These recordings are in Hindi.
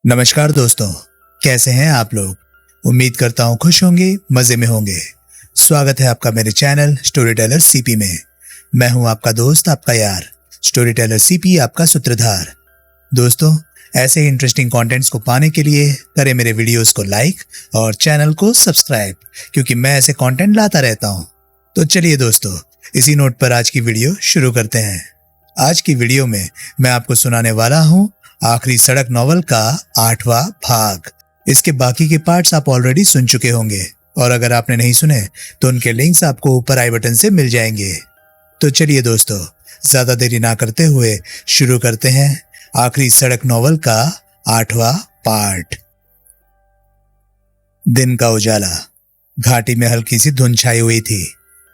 नमस्कार दोस्तों, कैसे हैं आप लोग। उम्मीद करता हूँ खुश होंगे, मजे में होंगे। स्वागत है आपका मेरे चैनल स्टोरी टेलर सीपी में। मैं हूँ आपका दोस्त, आपका यार, स्टोरी टेलर सीपी, आपका सूत्रधार। दोस्तों, ऐसे ही इंटरेस्टिंग कंटेंट्स को पाने के लिए करें मेरे वीडियोस को लाइक और चैनल को सब्सक्राइब, क्योंकि मैं ऐसे कंटेंट लाता रहता हूँ। तो चलिए दोस्तों, इसी नोट पर आज की वीडियो शुरू करते हैं। आज की वीडियो में मैं आपको सुनाने वाला हूँ आखिरी सड़क नॉवल का 8वां भाग। इसके बाकी के पार्ट्स आप ऑलरेडी सुन चुके होंगे, और अगर आपने नहीं सुने तो उनके लिंक्स आपको ऊपर आई बटन से मिल जाएंगे। तो चलिए दोस्तों, ज्यादा देरी ना करते हुए शुरू करते हैं आखिरी सड़क नॉवल का 8वां पार्ट। दिन का उजाला। घाटी में हल्की सी धुंध छाई हुई थी।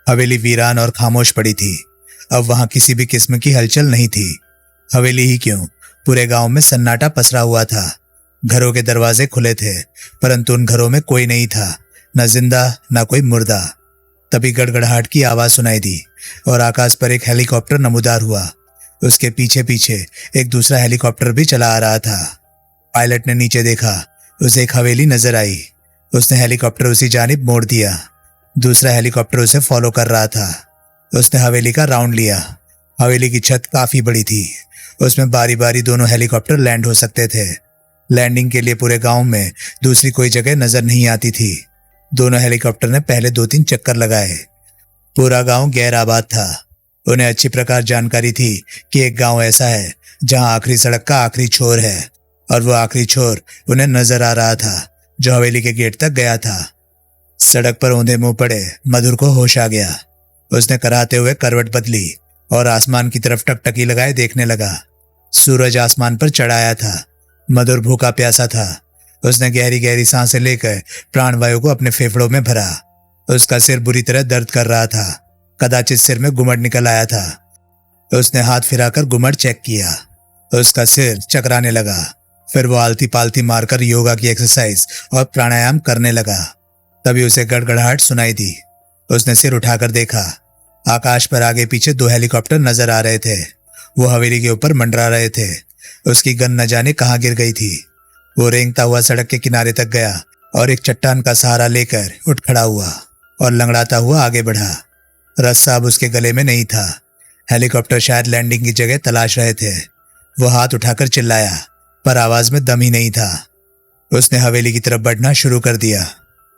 हवेली वीरान और खामोश पड़ी थी। अब वहां किसी भी किस्म की हलचल नहीं थी। हवेली ही क्यों, पूरे गांव में सन्नाटा पसरा हुआ था। घरों के दरवाजे खुले थे, परंतु उन घरों में कोई नहीं था, न जिंदा न कोई मुर्दा। तभी गड़गड़ाहट की आवाज सुनाई दी और आकाश पर एक हेलीकॉप्टर नमूदार हुआ। उसके पीछे पीछे एक दूसरा हेलीकॉप्टर भी चला आ रहा था। पायलट ने नीचे देखा, उसे एक हवेली नजर आई। उसने हेलीकॉप्टर उसी जानिब मोड़ दिया। दूसरा हेलीकॉप्टर उसे फॉलो कर रहा था। उसने हवेली का राउंड लिया। हवेली की छत काफी बड़ी थी। उसमें बारी बारी दोनों हेलीकॉप्टर लैंड हो सकते थे। लैंडिंग के लिए पूरे गांव में दूसरी कोई जगह नजर नहीं आती थी। दोनों हेलीकॉप्टर ने पहले 2-3 चक्कर लगाए। पूरा गांव गैर आबाद था। उन्हें अच्छी प्रकार जानकारी थी कि एक गांव ऐसा है जहां आखिरी सड़क का आखिरी छोर है, और वो आखिरी छोर उन्हें नजर आ रहा था जो हवेली के गेट तक गया था। सड़क पर औंधे मुंह पड़े मधुर को होश आ गया। उसने कराहते हुए करवट बदली और आसमान की तरफ टकटकी लगाए देखने लगा। सूरज आसमान पर चढ़ाया था। मधुर भूखा प्यासा था। उसने गहरी गहरी सांसें लेकर प्राणवायु को अपने फेफड़ों में भरा। उसका सिर बुरी तरह दर्द कर रहा था। कदाचित सिर में गुमड़ निकल आया था। उसने हाथ फिराकर गुमड़ चेक किया। उसका सिर चकराने लगा। फिर वो आलती पालती मारकर योगा की एक्सरसाइज और प्राणायाम करने लगा। तभी उसे गड़गड़ाहट सुनाई दी। उसने सिर उठाकर देखा। आकाश पर आगे पीछे 2 हेलीकॉप्टर नजर आ रहे थे। वो हवेली के ऊपर मंडरा रहे थे। उसकी गन न जाने कहां गिर गई थी। वो रेंगता हुआ सड़क के किनारे तक गया और एक चट्टान का सहारा लेकर उठ खड़ा हुआ और लंगड़ाता हुआ आगे बढ़ा। रस्सा अब उसके गले में नहीं था। हेलीकॉप्टर शायद लैंडिंग की जगह तलाश रहे थे। वो हाथ उठाकर चिल्लाया, पर आवाज में दम ही नहीं था। उसने हवेली की तरफ बढ़ना शुरू कर दिया।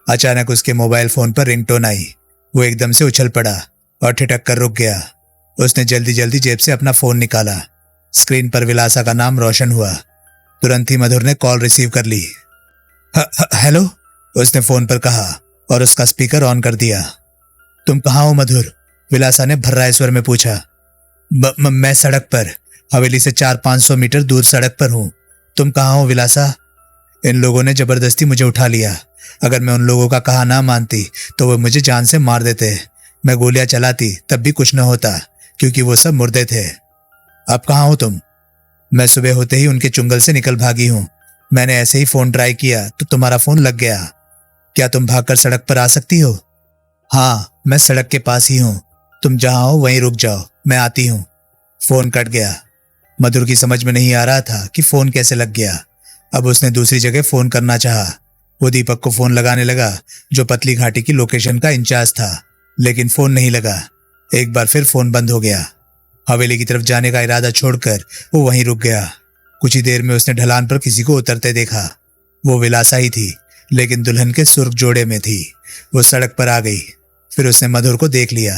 अचानक उसके मोबाइल फोन पर रिंगटोन आई। वो एकदम से उछल पड़ा और ठिठक कर रुक गया। उसने जल्दी जल्दी जेब से अपना फोन निकाला। स्क्रीन पर विलासा का नाम रोशन हुआ। तुरंत ही मधुर ने कॉल रिसीव कर ली। हेलो, उसने फोन पर कहा और उसका स्पीकर ऑन कर दिया। तुम कहाँ हो मधुर? विलासा ने भर्राए स्वर में पूछा। मैं सड़क पर, हवेली से 400-500 मीटर दूर सड़क पर हूँ। तुम कहाँ हो विलासा? इन लोगों ने जबरदस्ती मुझे उठा लिया। अगर मैं उन लोगों का कहा ना मानती तो वो मुझे जान से मार देते। मैं गोलियां चलाती तब भी कुछ न होता, क्योंकि वो सब मुर्दे थे। अब कहाँ हो तुम? मैं सुबह होते ही उनके चुंगल से निकल भागी हूँ। मैंने ऐसे ही फोन ट्राई किया तो तुम्हारा फोन लग गया। क्या तुम भागकर सड़क पर आ सकती हो? हाँ, मैं सड़क के पास ही हूँ। तुम जहाँ हो वहीं रुक जाओ, मैं आती हूँ। फोन कट गया। मधुर की समझ में नहीं आ रहा था कि फोन कैसे लग गया। अब उसने दूसरी जगह फोन करना चाहा। वो दीपक को फोन लगाने लगा, जो पतली घाटी की लोकेशन का इंचार्ज था, लेकिन फोन नहीं लगा। एक बार फिर फोन बंद हो गया। हवेली की तरफ जाने का इरादा छोड़कर वो वहीं रुक गया। कुछ ही देर में उसने ढलान पर किसी को उतरते देखा। वो विलासा ही थी, लेकिन दुल्हन के सुर्ख जोड़े में थी। वो सड़क पर आ गई। फिर उसने मधुर को देख लिया।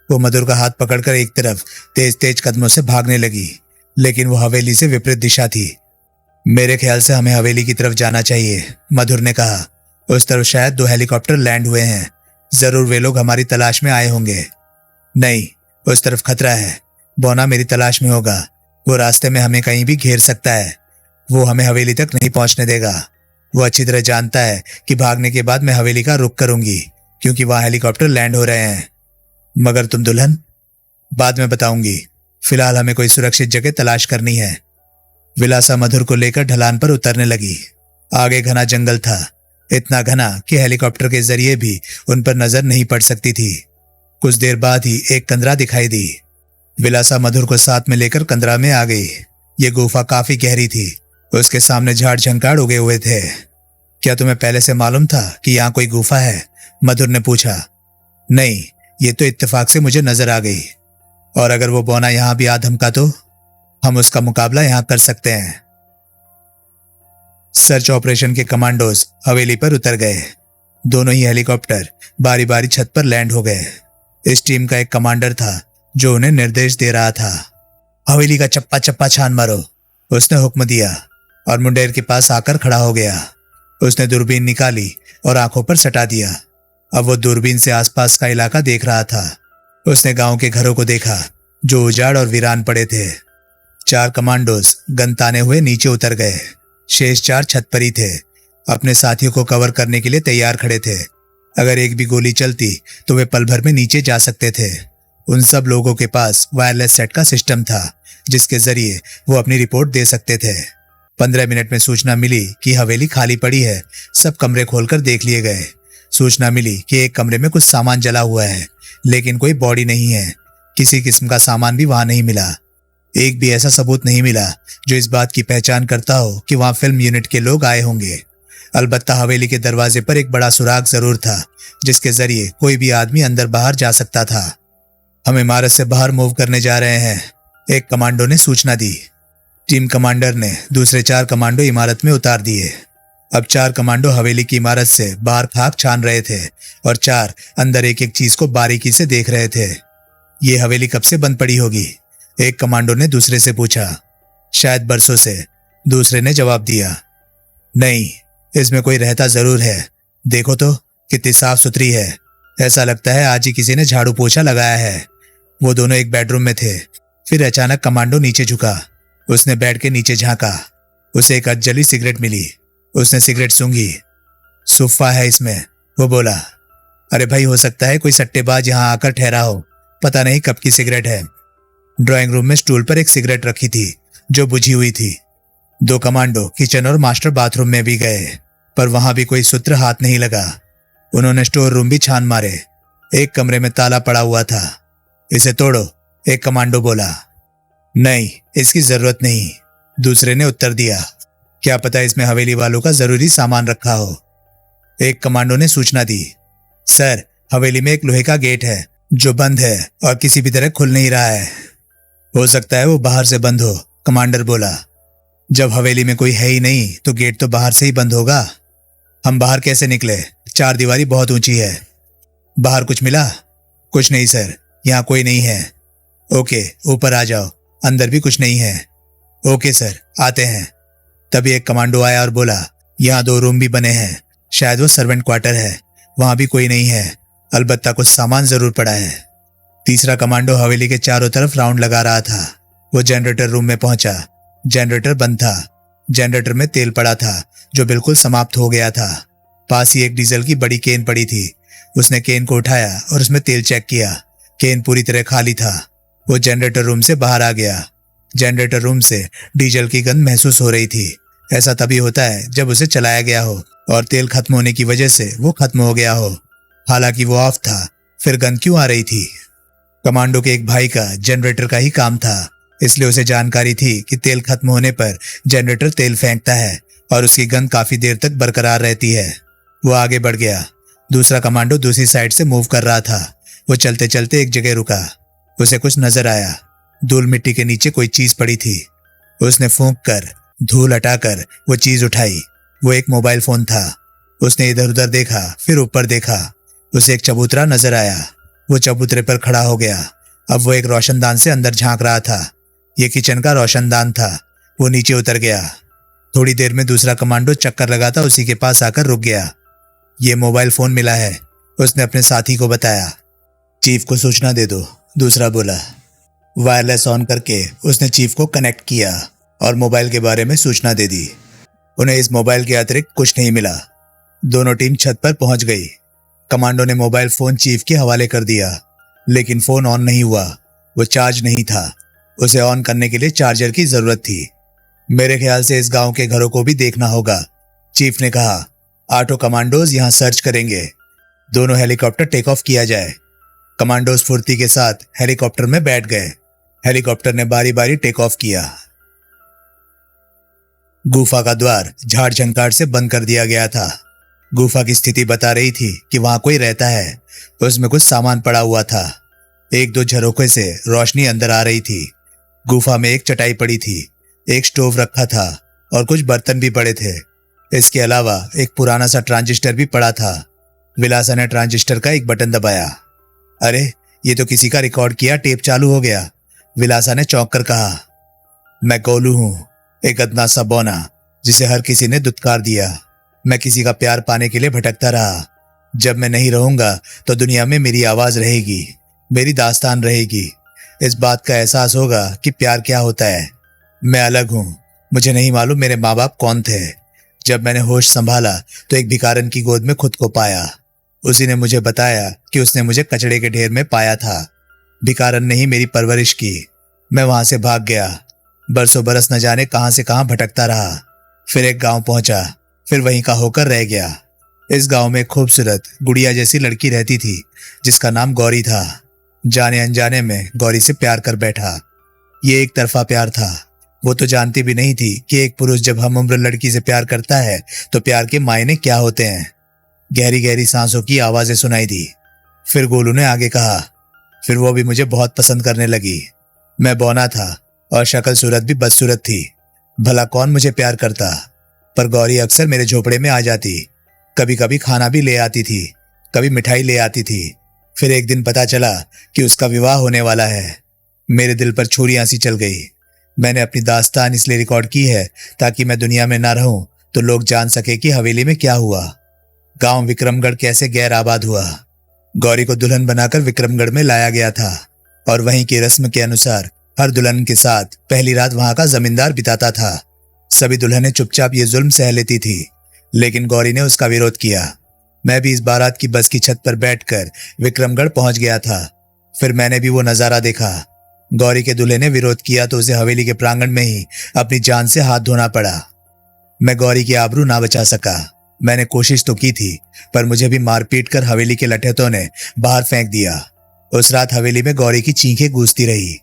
वो मधुर का हाथ पकड़कर एक तरफ तेज तेज कदमों से भागने लगी, लेकिन वो हवेली से विपरीत दिशा थी। मेरे ख्याल से हमें हवेली की तरफ जाना चाहिए, मधुर ने कहा। उस तरफ शायद 2 हेलीकॉप्टर लैंड हुए हैं। जरूर वे लोग हमारी तलाश में आए होंगे। नहीं, उस तरफ खतरा है। बौना मेरी तलाश में होगा। वो रास्ते में हमें कहीं भी घेर सकता है। वो हमें हवेली तक नहीं पहुंचने देगा। वो अच्छी तरह जानता है कि भागने के बाद मैं हवेली का रुख करूंगी, क्योंकि वहां हेलीकॉप्टर लैंड हो रहे हैं। मगर तुम दुल्हन? बाद में बताऊंगी। फिलहाल हमें कोई सुरक्षित जगह तलाश करनी है। विलासा मधुर को लेकर ढलान पर उतरने लगी। आगे घना जंगल था, इतना घना कि हेलीकॉप्टर के जरिए भी उन पर नजर नहीं पड़ सकती थी। कुछ देर बाद ही एक कंदरा दिखाई दी। विलासा मधुर को साथ में लेकर कंदरा में आ गई। ये गुफा काफी गहरी थी उसके सामने झाड़ झंकाड़ उगे हुए थे। क्या तुम्हें पहले से मालूम था कि यहाँ कोई गुफा है? मधुर ने पूछा। नहीं, ये तो इत्तेफाक से मुझे नजर आ गई। और अगर वो बौना यहां भी आ धमका तो हम उसका मुकाबला यहां कर सकते हैं। सर्च ऑपरेशन के कमांडोज हवेली पर उतर गए। दोनों ही हेलीकॉप्टर बारी बारी छत पर लैंड हो गए। इस टीम का एक कमांडर था जो उन्हें निर्देश दे रहा था। हवेली का चप्पा चप्पा छान मारो, उसने हुक्म दिया और मुंडेर के पास आकर खड़ा हो गया। उसने दूरबीन निकाली और आंखों पर सटा दिया। अब वो दूरबीन से आसपास का इलाका देख रहा था। उसने गांव के घरों को देखा जो उजाड़ और वीरान पड़े थे। 4 कमांडोज गन ताने हुए नीचे उतर गए। शेष 4 छत पर ही थे, अपने साथियों को कवर करने के लिए तैयार खड़े थे। अगर एक भी गोली चलती तो वे पल भर में नीचे जा सकते थे। उन सब लोगों के पास वायरलेस सेट का सिस्टम था जिसके जरिए वो अपनी रिपोर्ट दे सकते थे। 15 मिनट में सूचना मिली कि हवेली खाली पड़ी है। सब कमरे खोलकर देख लिए गए। सूचना मिली कि एक कमरे में कुछ सामान जला हुआ है, लेकिन कोई बॉडी नहीं है। किसी किस्म का सामान भी वहां नहीं मिला। एक भी ऐसा सबूत नहीं मिला जो इस बात की पहचान करता हो कि वहां फिल्म यूनिट के लोग आए होंगे। अलबत्ता हवेली के दरवाजे पर एक बड़ा सुराग जरूर था जिसके जरिए कोई भी आदमी अंदर बाहर जा सकता था। हम इमारत से बाहर मूव करने जा रहे हैं, एक कमांडो ने सूचना दी। टीम कमांडर ने दूसरे 4 कमांडो इमारत में उतार दिए। अब 4 कमांडो हवेली की इमारत से बाहर खाक छान रहे थे और 4 अंदर एक एक चीज को बारीकी से देख रहे थे। ये हवेली कब से बंद पड़ी होगी? एक कमांडो ने दूसरे से पूछा। शायद बरसों से, दूसरे ने जवाब दिया। नहीं, इसमें कोई रहता जरूर है। देखो तो कितनी साफ सुथरी है। ऐसा लगता है आज ही किसी ने झाड़ू पोछा लगाया है। वो दोनों एक बेडरूम में थे। फिर अचानक कमांडो नीचे झुका। उसने बेड के नीचे झांका। उसे एक अधजली सिगरेट मिली। उसने सिगरेट सूंघी। सुफ्फा है इसमें, वो बोला। अरे भाई, हो सकता है कोई सट्टेबाज यहां आकर ठहरा हो। पता नहीं कब की सिगरेट है। ड्राइंग रूम में स्टूल पर एक सिगरेट रखी थी जो बुझी हुई थी। 2 कमांडो किचन और मास्टर बाथरूम में भी गए, पर वहां भी कोई सूत्र हाथ नहीं लगा। उन्होंने स्टोर रूम भी छान मारे। एक कमरे में ताला पड़ा हुआ था। इसे तोड़ो, एक कमांडो बोला। नहीं, इसकी जरूरत नहीं, दूसरे ने उत्तर दिया। क्या पता इसमें हवेली वालों का जरूरी सामान रखा हो। एक कमांडो ने सूचना दी। सर, हवेली में एक लोहे का गेट है जो बंद है और किसी भी तरह खुल नहीं रहा है। हो सकता है वो बाहर से बंद हो, कमांडर बोला। जब हवेली में कोई है ही नहीं तो गेट तो बाहर से ही बंद होगा। हम बाहर कैसे निकले? 4 दीवारी बहुत ऊंची है। बाहर कुछ मिला? कुछ नहीं सर, यहाँ कोई नहीं है। ओके, ऊपर आ जाओ, अंदर भी कुछ नहीं है। ओके सर, आते हैं। तभी एक कमांडो आया और बोला, यहाँ 2 रूम भी बने हैं, शायद वो सर्वेंट क्वार्टर है। वहां भी कोई नहीं है, अलबत्ता कुछ सामान जरूर पड़ा है। तीसरा कमांडो हवेली के चारों तरफ राउंड लगा रहा था। वो जनरेटर रूम में पहुंचा। जनरेटर बंद था। जनरेटर में तेल पड़ा था जो बिल्कुल समाप्त हो गया था। पास ही एक डीजल की बड़ी केन पड़ी थी। उसने केन को उठाया और उसमें तेल चेक किया। केन पूरी तरह खाली था। वो जनरेटर रूम से बाहर आ गया। जनरेटर रूम से डीजल की गंध महसूस हो रही थी। ऐसा तभी होता है जब उसे चलाया गया हो और तेल खत्म होने की वजह से वो खत्म हो गया हो। हालांकि वो ऑफ था, फिर गंध क्यों आ रही थी? कमांडो के एक भाई का जनरेटर का ही काम था, इसलिए उसे जानकारी थी कि तेल खत्म होने पर जनरेटर तेल फेंकता है और उसकी गंध काफी देर तक बरकरार रहती है। वो आगे बढ़ गया। दूसरा कमांडो दूसरी साइड से मूव कर रहा था। वो चलते चलते एक जगह रुका। उसे कुछ नजर आया। धूल मिट्टी के नीचे कोई चीज पड़ी थी। उसने फूंक कर धूल हटाकर वो चीज उठाई। वो एक मोबाइल फोन था। उसने इधर उधर देखा, फिर ऊपर देखा। उसे एक चबूतरा नजर आया। वो चबूतरे पर खड़ा हो गया। अब वो एक रोशनदान से अंदर झांक रहा था। ये किचन का रोशनदान था। वो नीचे उतर गया। थोड़ी देर में दूसरा कमांडो चक्कर लगाता उसी के पास आकर रुक गया। ये मोबाइल फोन मिला है, उसने अपने साथी को बताया। चीफ को सूचना दे दो, दूसरा बोला। वायरलेस ऑन करके उसने चीफ को कनेक्ट किया और मोबाइल के बारे में सूचना दे दी। उन्हें इस मोबाइल के अतिरिक्त कुछ नहीं मिला। दोनों टीम छत पर पहुंच गई। कमांडो ने मोबाइल फोन चीफ के हवाले कर दिया, लेकिन फोन ऑन नहीं हुआ। वो चार्ज नहीं था। उसे ऑन करने के लिए चार्जर की जरूरत थी। मेरे ख्याल से इस गांव के घरों को भी देखना होगा, चीफ ने कहा। 8 कमांडोज यहां सर्च करेंगे। दोनों हेलीकॉप्टर टेक ऑफ किया जाए। कमांडोज फुर्ती के साथ हेलीकॉप्टर में बैठ गए। हेलीकॉप्टर ने बारी बारी टेक ऑफ किया। गुफा का द्वार झाड़ झंकार से बंद कर दिया गया था। गुफा की स्थिति बता रही थी कि वहां कोई रहता है। उसमें कुछ सामान पड़ा हुआ था। एक दो झरोखे से रोशनी अंदर आ रही थी। गुफा में एक चटाई पड़ी थी, एक स्टोव रखा था और कुछ बर्तन भी पड़े थे। इसके अलावा एक पुराना सा ट्रांजिस्टर भी पड़ा था। विलासा ने ट्रांजिस्टर का एक बटन दबाया। अरे, ये तो किसी का रिकॉर्ड किया टेप चालू हो गया। विलासा ने चौंक कर कहा। मैं गोलू हूं, एक अदना सा बौना जिसे हर किसी ने दुत्कार दिया। मैं किसी का प्यार पाने के लिए भटकता रहा। जब मैं नहीं रहूंगा तो दुनिया में मेरी आवाज रहेगी, मेरी दास्तान रहेगी। इस बात का एहसास होगा कि प्यार क्या होता है। मैं अलग हूं। मुझे नहीं मालूम मेरे माँ बाप कौन थे। जब मैंने होश संभाला तो एक भिखारन की गोद में खुद को पाया। उसी ने मुझे बताया कि उसने मुझे कचड़े के ढेर में पाया था। भिखारन ने ही मेरी परवरिश की। मैं वहां से भाग गया। बरसों बरस न जाने कहां से कहां भटकता रहा। फिर एक गांव पहुंचा, फिर वहीं का होकर रह गया। इस गांव में एक खूबसूरत गुड़िया जैसी लड़की रहती थी जिसका नाम गौरी था। जाने अनजाने में गौरी से प्यार कर बैठा। ये एक तरफा प्यार था। वो तो जानती भी नहीं थी कि एक पुरुष जब हम उम्र लड़की से प्यार करता है तो प्यार के मायने क्या होते हैं। गहरी गहरी सांसों की आवाजें सुनाई दी। फिर गोलू ने आगे कहा, फिर वो भी मुझे बहुत पसंद करने लगी। मैं बौना था और शक्ल सूरत भी बदसूरत थी। भला कौन मुझे प्यार करता। पर गौरी अक्सर मेरे झोपड़े में आ जाती। कभी कभी खाना भी ले आती थी, कभी मिठाई ले आती थी। फिर एक दिन पता चला कि उसका विवाह होने वाला है। मेरे दिल पर छुरियां सी चल गई। मैंने अपनी दास्तान इसलिए रिकॉर्ड की है ताकि मैं दुनिया में ना रहूं तो लोग जान सके कि हवेली में क्या हुआ, गांव विक्रमगढ़ कैसे गैर आबाद हुआ। गौरी को दुल्हन बनाकर विक्रमगढ़ में लाया गया था और वहीं की रस्म के अनुसार हर दुल्हन के साथ पहली रात वहां का जमींदार बिताता था। सभी दुल्हनें चुपचाप ये जुल्म सह लेती थी, लेकिन गौरी ने उसका विरोध किया। मैं भी इस बारात की बस की छत पर बैठकर विक्रमगढ़ पहुंच गया था। फिर मैंने भी वो नजारा देखा। गौरी के दूल्हे ने विरोध किया तो उसे हवेली के प्रांगण में ही अपनी जान से हाथ धोना पड़ा। मैं गौरी की आबरू ना बचा सका। मैंने कोशिश तो की थी, पर मुझे भी मार पीट कर हवेली के लठैतों ने बाहर फेंक दिया। उस रात हवेली में गौरी की चीखें गूंजती रही।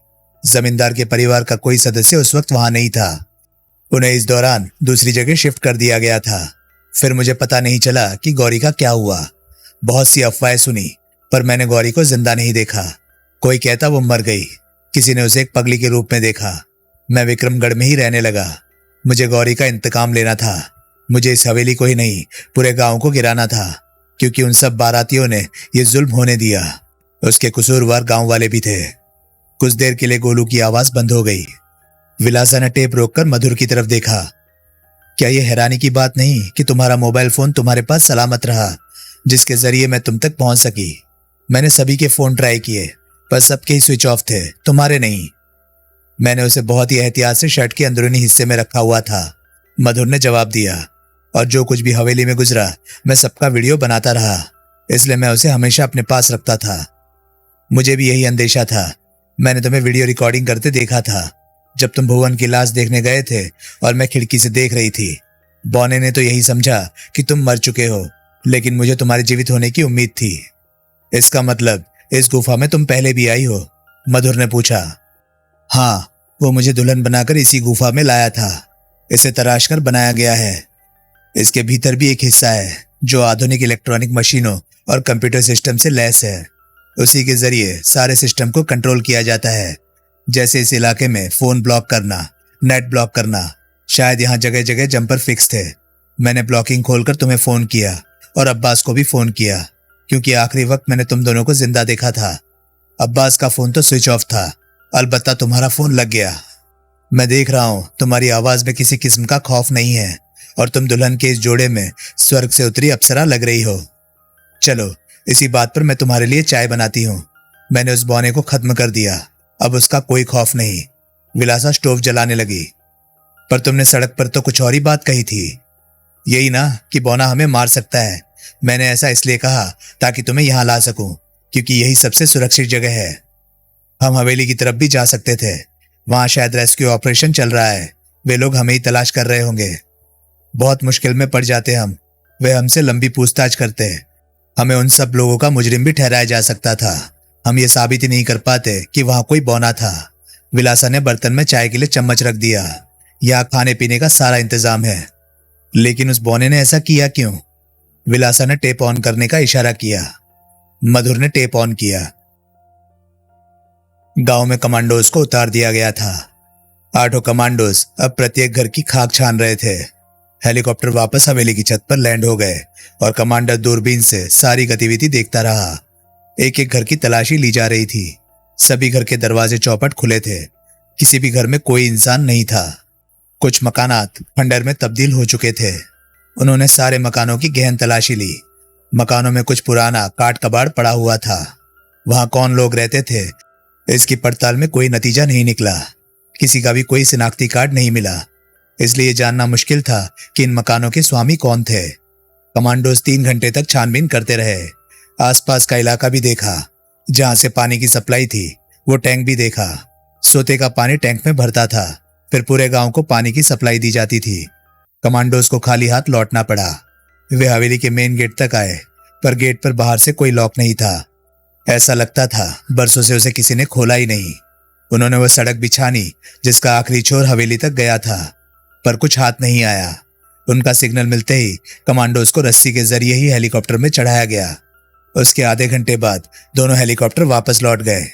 जमींदार के परिवार का कोई सदस्य उस वक्त वहां नहीं था। उन्हें इस दौरान दूसरी जगह शिफ्ट कर दिया गया था। फिर मुझे पता नहीं चला कि गौरी का क्या हुआ। बहुत सी अफवाहें सुनी, पर मैंने गौरी को जिंदा नहीं देखा। कोई कहता वो मर गई, किसी ने उसे एक पगली के रूप में देखा। मैं विक्रमगढ़ में ही रहने लगा। मुझे गौरी का इंतकाम लेना था। मुझे इस हवेली को ही नहीं, पूरे गांव को गिराना था, क्योंकि उन सब बारातियों ने यह जुल्म होने दिया। उसके कसूरवार गांव वाले भी थे। कुछ देर के लिए गोलू की आवाज बंद हो गई। विलासा ने टेप रोककर मधुर की तरफ देखा। क्या यह हैरानी की बात नहीं कि तुम्हारा मोबाइल फोन तुम्हारे पास सलामत रहा, जिसके जरिए मैं तुम तक पहुंच सकी। मैंने सभी के फोन ट्राई किए, पर सबके ही स्विच ऑफ थे, तुम्हारे नहीं। मैंने उसे बहुत ही एहतियात से शर्ट के अंदरूनी हिस्से में रखा हुआ था, मधुर ने जवाब दिया। और जो कुछ भी हवेली में गुजरा मैं सबका वीडियो बनाता रहा, इसलिए मैं उसे हमेशा अपने पास रखता था। मुझे भी यही अंदेशा था। मैंने तुम्हें वीडियो रिकॉर्डिंग करते देखा था जब तुम भुवन की लाश देखने गए थे और मैं खिड़की से देख रही थी। बौने ने तो यही समझा कि तुम मर चुके हो, लेकिन मुझे तुम्हारे जीवित होने की उम्मीद थी। इसका मतलब इस गुफा में तुम पहले भी आई हो? मधुर ने पूछा। हाँ, वो मुझे दुल्हन बनाकर इसी गुफा में लाया था। इसे तराश कर बनाया गया है। इसके भीतर भी एक हिस्सा है जो आधुनिक इलेक्ट्रॉनिक मशीनों और कंप्यूटर सिस्टम से लैस है। उसी के जरिए सारे सिस्टम को कंट्रोल किया जाता है, जैसे इस इलाके में फोन ब्लॉक करना, नेट ब्लॉक करना। शायद यहाँ जगह जगह जंपर फिक्स थे। मैंने ब्लॉकिंग खोलकर तुम्हें फोन किया और अब्बास को भी फोन किया, क्योंकि आखिरी वक्त मैंने तुम दोनों को जिंदा देखा था। अब्बास का फोन तो स्विच ऑफ था, अलबत्ता तुम्हारा फोन लग गया। मैं देख रहा हूं तुम्हारी आवाज में किसी किस्म का खौफ नहीं है और तुम दुल्हन के इस जोड़े में स्वर्ग से उतरी अप्सरा लग रही हो। चलो, इसी बात पर मैं तुम्हारे लिए चाय बनाती हूँ। मैंने उस बौने को खत्म कर दिया, अब उसका कोई खौफ नहीं। विलासा स्टोव जलाने लगी। पर तुमने सड़क पर तो कुछ और ही बात कही थी। यही ना कि बौना हमें मार सकता है। मैंने ऐसा इसलिए कहा ताकि तुम्हें यहां ला सकूं, क्योंकि यही सबसे सुरक्षित जगह है। हम हवेली की तरफ भी जा सकते थे। वहां शायद रेस्क्यू ऑपरेशन चल रहा है। वे लोग हमें ही तलाश कर रहे होंगे। बहुत मुश्किल में पड़ जाते हम। वे हमसे लंबी पूछताछ करते। हमें उन सब लोगों का मुजरिम भी ठहराया जा सकता था। हम ये साबित ही नहीं कर पाते कि वहां कोई बौना था। विलासा ने बर्तन में चाय के लिए चम्मच रख दिया। यहाँ खाने पीने का सारा इंतजाम है। लेकिन उस बौने ने ऐसा किया क्यों? विलासा ने टेप ऑन करने का इशारा किया। मधुर ने टेप ऑन किया। गांव में कमांडोज को उतार दिया गया था। 8 कमांडोज अब प्रत्येक घर की खाक छान रहे थे। हेलीकॉप्टर वापस हवेली की छत पर लैंड हो गए और कमांडर दूरबीन से सारी गतिविधि देखता रहा। एक एक घर की तलाशी ली जा रही थी। सभी घर के दरवाजे चौपट खुले थे। किसी भी घर में कोई इंसान नहीं था। कुछ मकानात खंडर में तब्दील हो चुके थे। उन्होंने सारे मकानों की गहन तलाशी ली। मकानों में कुछ पुराना काट कबाड़ पड़ा हुआ था। वहां कौन लोग रहते थे, इसकी पड़ताल में कोई नतीजा नहीं निकला। किसी का भी कोई शिनाख्ती कार्ड नहीं मिला। इसलिए जानना मुश्किल था कि इन मकानों के स्वामी कौन थे। कमांडोज 3 घंटे तक छानबीन करते रहे। आसपास का इलाका भी देखा। जहां से पानी की सप्लाई थी वो टैंक भी देखा। सोते का पानी टैंक में भरता था, फिर पूरे गांव को पानी की सप्लाई दी जाती थी। कमांडोज को खाली हाथ लौटना पड़ा। वे हवेली के मेन गेट तक आए, पर गेट पर बाहर से कोई लॉक नहीं था। ऐसा लगता था बरसों से उसे किसी ने खोला ही नहीं। उन्होंने वह सड़क बिछानी जिसका आखिरी छोर हवेली तक गया था, पर कुछ हाथ नहीं आया। उनका सिग्नल मिलते ही कमांडोज को रस्सी के जरिए ही हेलीकॉप्टर में चढ़ाया गया। उसके आधे घंटे बाद दोनों हेलीकॉप्टर वापस लौट गए।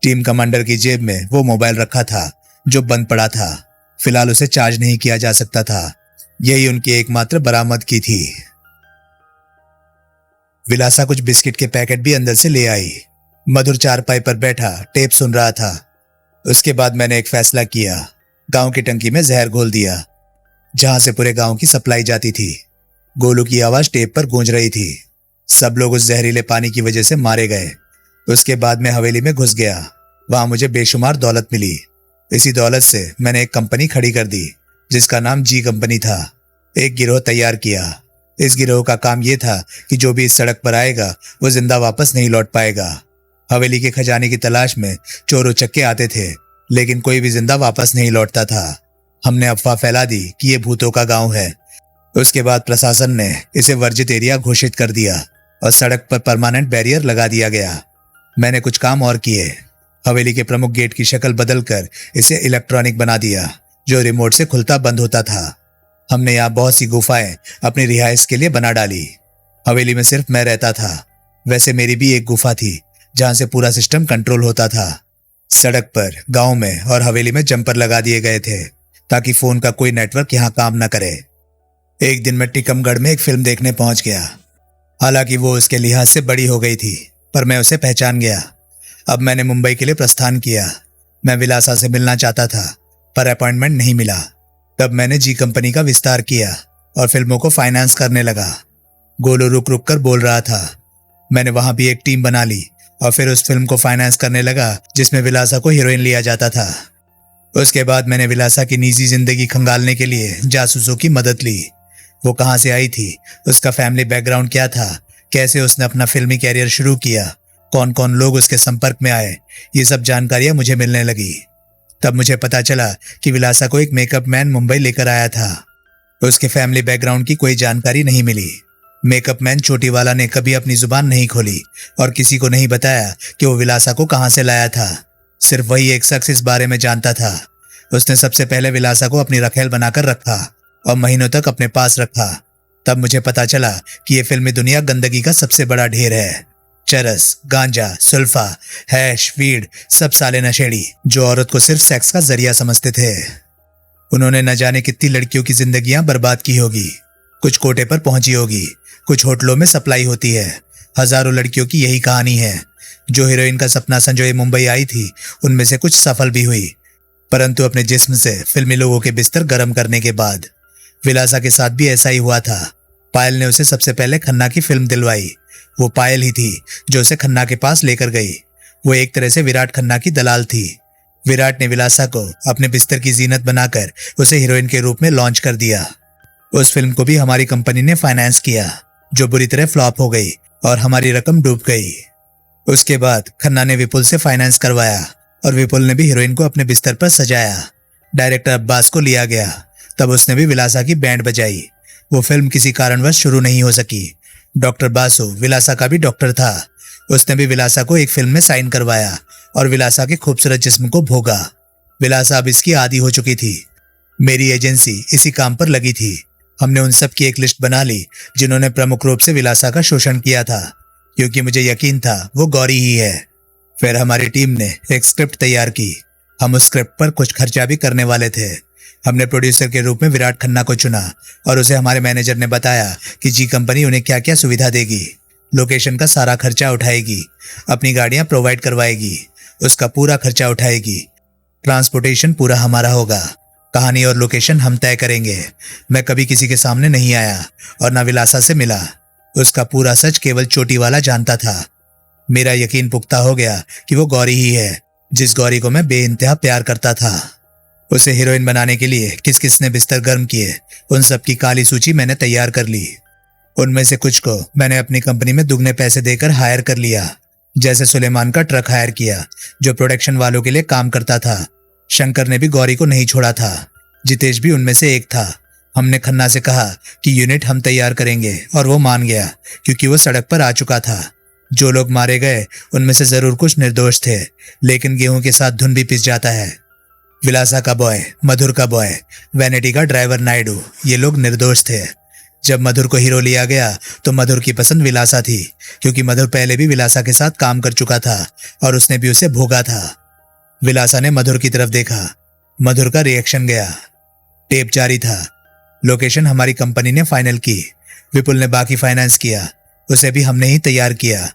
टीम कमांडर की जेब में वो मोबाइल रखा था जो बंद पड़ा था। फिलहाल उसे चार्ज नहीं किया जा सकता था। यही उनकी एकमात्र बरामदगी थी। विलासा कुछ बिस्किट के पैकेट भी अंदर से ले आई। मधुर चारपाई पर बैठा टेप सुन रहा था। उसके बाद मैंने एक फैसला किया। गांव की टंकी में जहर घोल दिया, जहां से पूरे गांव की सप्लाई जाती थी। गोलू की आवाज टेप पर गूंज रही थी। सब लोग उस जहरीले पानी की वजह से मारे गए। उसके बाद मैं हवेली में घुस गया। वहां मुझे बेशुमार दौलत मिली। इसी दौलत से मैंने एक कंपनी खड़ी कर दी जिसका नाम जी कंपनी था। एक गिरोह तैयार किया। इस गिरोह का काम यह था कि जो भी इस सड़क पर आएगा वो जिंदा वापस नहीं लौट पाएगा। हवेली के खजाने की तलाश में चोर उचक्के आते थे, लेकिन कोई भी जिंदा वापस नहीं लौटता था। हमने अफवाह फैला दी कि यह भूतों का गांव है। उसके बाद प्रशासन ने इसे वर्जित एरिया घोषित कर दिया और सड़क पर परमानेंट बैरियर लगा दिया गया। मैंने कुछ काम और किए। हवेली के प्रमुख गेट की शक्ल बदलकर इसे इलेक्ट्रॉनिक बना दिया, जो रिमोट से खुलता बंद होता था। हमने यहाँ बहुत सी गुफाएं अपनी रिहाइश के लिए बना डाली। हवेली में सिर्फ मैं रहता था। वैसे मेरी भी एक गुफा थी जहां से पूरा सिस्टम कंट्रोल होता था। सड़क पर, गांव में और हवेली में जंपर लगा दिए गए थे ताकि फोन का कोई नेटवर्क यहाँ काम न करे। एक दिन मैं टिकमगढ़ में एक फिल्म देखने पहुंच गया। हालांकि वो उसके लिहाज से बड़ी हो गई थी, पर मैं उसे पहचान गया। अब मैंने मुंबई के लिए प्रस्थान किया। मैं विलासा से मिलना चाहता था, पर अपॉइंटमेंट नहीं मिला। तब मैंने जी कंपनी का विस्तार किया और फिल्मों को फाइनेंस करने लगा। गोलू रुक रुक कर बोल रहा था। मैंने वहां भी एक टीम बना ली और फिर उस फिल्म को फाइनेंस करने लगा जिसमें विलासा को हीरोइन लिया जाता था। उसके बाद मैंने विलासा की निजी जिंदगी खंगालने के लिए जासूसों की मदद ली। वो कहाँ से आई थी, उसका फैमिली बैकग्राउंड क्या था, कैसे उसने अपना फिल्मी कैरियर शुरू किया, कौन कौन लोग उसके संपर्क में आए, ये सब जानकारियां मुझे मिलने लगी। तब मुझे पता चला कि विलासा को एक मेकअप मैन मुंबई लेकर आया था। उसके फैमिली बैकग्राउंड की कोई जानकारी नहीं मिली। मेकअप मैन छोटीवाला ने कभी अपनी जुबान नहीं खोली और किसी को नहीं बताया कि वो विलासा को कहाँ से लाया था। सिर्फ वही एक शख्स इस बारे में जानता था। उसने सबसे पहले विलासा को अपनी रखेल बनाकर रखा और महीनों तक अपने पास रखा। तब मुझे पता चला कि ये फिल्मी दुनिया गंदगी का सबसे बड़ा ढेर है। चरस, गांजा, सुल्फा, हैश, वीड, सब साले नशेड़ी जो औरत को सिर्फ सेक्स का जरिया समझते थे। उन्होंने न जाने कितनी लड़कियों की जिंदगियां बर्बाद की होगी। कुछ कोटे पर पहुंची होगी, कुछ होटलों में सप्लाई होती है। हजारों लड़कियों की यही कहानी है। जो हीरोइन का सपना संजोए मुंबई आई थी, उनमें से कुछ सफल भी हुई, परंतु अपने जिस्म से फिल्मी लोगों के बिस्तर गर्म करने के बाद। विलासा के साथ भी ऐसा ही हुआ था। पायल ने उसे सबसे पहले खन्ना की फिल्म दिलवाई। वो पायल ही थी जो उसे खन्ना के पास लेकर गई। वो एक तरह से विराट खन्ना की दलाल थी। विराट ने विलासा को अपने बिस्तर की जीनत बनाकर उसे हीरोइन के रूप में लॉन्च कर दिया। उस फिल्म को भी हमारी कंपनी ने फाइनेंस किया, जो बुरी तरह फ्लॉप हो गई और हमारी रकम डूब गई। उसके बाद खन्ना ने विपुल से फाइनेंस करवाया और विपुल ने भी हीरोइन को अपने बिस्तर पर सजाया। डायरेक्टर अब्बास को लिया गया। तब उसने भी विलासा की बैंड बजाई। वो फिल्म किसी कारणवश शुरू नहीं हो सकी। डॉक्टर बासु विलासा का भी डॉक्टर था। उसने भी विलासा को एक फिल्म में साइन करवाया और विलासा के खूबसूरत जिस्म को भोगा। विलासा अब इसकी आदी हो चुकी थी। मेरी एजेंसी इसी काम पर लगी थी। हमने उन सब की एक लिस्ट बना ली जिन्होंने प्रमुख रूप से विलासा का शोषण किया था, क्योंकि मुझे यकीन था वो गौरी ही है। फिर हमारी टीम ने एक स्क्रिप्ट तैयार की। हम उस स्क्रिप्ट पर कुछ खर्चा भी करने वाले थे। हमने प्रोड्यूसर के रूप में विराट खन्ना को चुना और उसे हमारे मैनेजर ने बताया कि जी कंपनी उन्हें क्या क्या सुविधा देगी। लोकेशन का सारा खर्चा उठाएगी, अपनी गाड़ियां प्रोवाइड करवाएगी, उसका पूरा खर्चा उठाएगी, ट्रांसपोर्टेशन पूरा हमारा होगा, कहानी और लोकेशन हम तय करेंगे। मैं कभी किसी के सामने नहीं आया और ना विलासा से मिला। उसका पूरा सच केवल चोटी वाला जानता था। मेरा यकीन पुख्ता हो गया कि वो गौरी ही है, जिस गौरी को मैं बेइंतहा प्यार करता था। उसे हीरोइन बनाने के लिए किस किसने बिस्तर गर्म किए, उन सब की काली सूची मैंने तैयार कर ली। उनमें से कुछ को मैंने अपनी कंपनी में दुगने पैसे देकर हायर कर लिया, जैसे सुलेमान का ट्रक हायर किया जो प्रोडक्शन वालों के लिए काम करता था। शंकर ने भी गौरी को नहीं छोड़ा था। जितेश भी उनमें से एक था। हमने खन्ना से कहा कि यूनिट हम तैयार करेंगे और वो मान गया, क्योंकि वो सड़क पर आ चुका था। जो लोग मारे गए उनमें से जरूर कुछ निर्दोष थे, लेकिन गेहूं के साथ धुन भी पिस जाता है। विलासा का बॉय, मधुर का बॉय, वैनिटी का ड्राइवर नायडू, ये लोग निर्दोष थे। जब मधुर को हीरो लिया गया तो मधुर की पसंद विलासा थी, क्योंकि मधुर पहले भी विलासा के साथ काम कर चुका था और उसने भी उसे भोगा था। विलासा ने मधुर की तरफ देखा। मधुर का रिएक्शन गया। टेप जारी था। लोकेशन हमारी कंपनी ने फाइनल की। विपुल ने बाकी फाइनेंस किया, उसे भी हमने ही तैयार किया।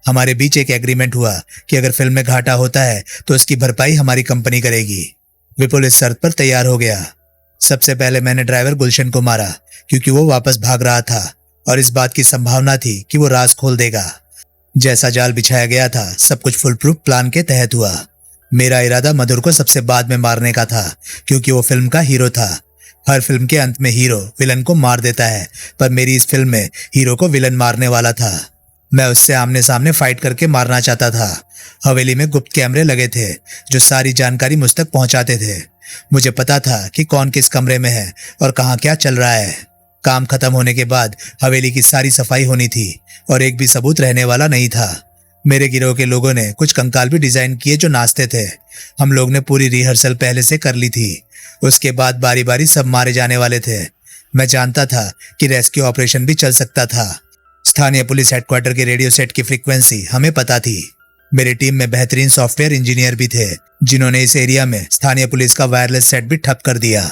हमारे बीच एक एग्रीमेंट हुआ कि अगर फिल्म में घाटा होता है तो उसकी भरपाई हमारी कंपनी करेगी। विपुल इस शर्त पर तैयार हो गया। सबसे पहले मैंने ड्राइवर गुलशन को मारा, क्योंकि वो वापस भाग रहा था और इस बात की संभावना थी कि वो राज खोल देगा। जैसा जाल बिछाया गया था, सब कुछ फुल प्रूफ प्लान के तहत हुआ। मेरा इरादा मधुर को सबसे बाद में मारने का था, क्योंकि वो फिल्म का हीरो था। हर फिल्म के अंत में हीरो विलन को मार देता है, पर मेरी इस फिल्म में हीरो को विलन मारने वाला था। मैं उससे आमने सामने फाइट करके मारना चाहता था। हवेली में गुप्त कैमरे लगे थे जो सारी जानकारी मुझ तक पहुंचाते थे। मुझे पता था कि कौन किस कमरे में है और कहाँ क्या चल रहा है। काम खत्म होने के बाद हवेली की सारी सफाई होनी थी और एक भी सबूत रहने वाला नहीं था। मेरे गिरोह के लोगों ने कुछ कंकाल भी डिजाइन किए जो नाचते थे। हम लोग ने पूरी रिहर्सल पहले से कर ली थी। उसके बाद बारी बारी सब मारे जाने वाले थे। मैं जानता था कि रेस्क्यू ऑपरेशन भी चल सकता था। स्थानीय पुलिस हेडक्वार्टर के रेडियो सेट की फ्रीक्वेंसी हमें पता थी। मेरी टीम में बेहतरीन सॉफ्टवेयर इंजीनियर भी थे, जिन्होंने इस एरिया में स्थानीय पुलिस का वायरलेस सेट भी ठप कर दिया।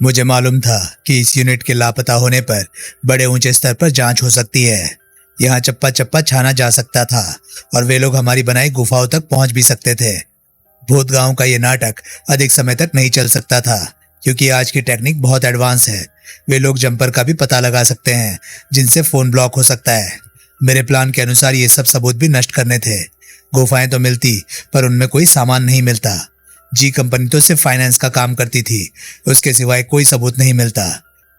मुझे मालूम था कि इस यूनिट के लापता होने पर बड़े ऊंचे स्तर पर जांच हो सकती है। यहाँ चप्पा चप्पा छाना जा सकता था और वे लोग हमारी बनाई गुफाओं तक पहुंच भी सकते थे। भूत गांव का ये नाटक अधिक समय तक नहीं चल सकता था, क्योंकि आज की टेक्निक बहुत एडवांस है। वे लोग जंपर का भी पता लगा सकते हैं, जिनसे फोन ब्लॉक हो सकता है। मेरे प्लान के अनुसार ये सब सबूत भी नष्ट करने थे। गुफाएं तो मिलती, पर उनमें कोई सामान नहीं मिलता। जी कंपनी तो सिर्फ फाइनेंस का काम करती थी, उसके सिवाय कोई सबूत नहीं मिलता।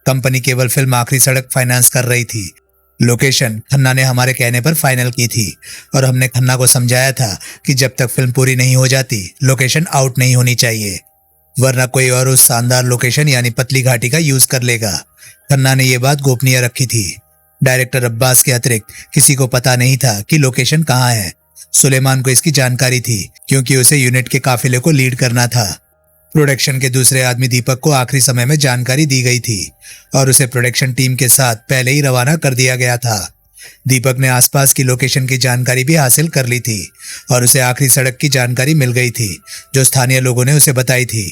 कंपनी केवल फिल्म आखिरी सड़क फाइनेंस कर रही थी। लोकेशन खन्ना ने हमारे कहने पर फाइनल की थी और हमने खन्ना को समझाया था कि जब तक फिल्म पूरी नहीं हो जाती लोकेशन आउट नहीं होनी चाहिए, वरना कोई और उस शानदार लोकेशन यानी पतली घाटी का यूज कर लेगा। खन्ना ने यह बात गोपनीय रखी थी। डायरेक्टर अब्बास के अतिरिक्त किसी को पता नहीं था कि लोकेशन कहाँ है। सुलेमान को इसकी जानकारी थी, क्योंकि उसे यूनिट के काफिले को लीड करना था। प्रोडक्शन के दूसरे आदमी दीपक को आखिरी समय में जानकारी दी गई थी और उसे प्रोडक्शन टीम के साथ पहले ही रवाना कर दिया गया था। दीपक ने आसपास की लोकेशन की जानकारी भी हासिल कर ली थी और उसे आखिरी सड़क की जानकारी मिल गई थी, जो स्थानीय लोगों ने उसे बताई थी।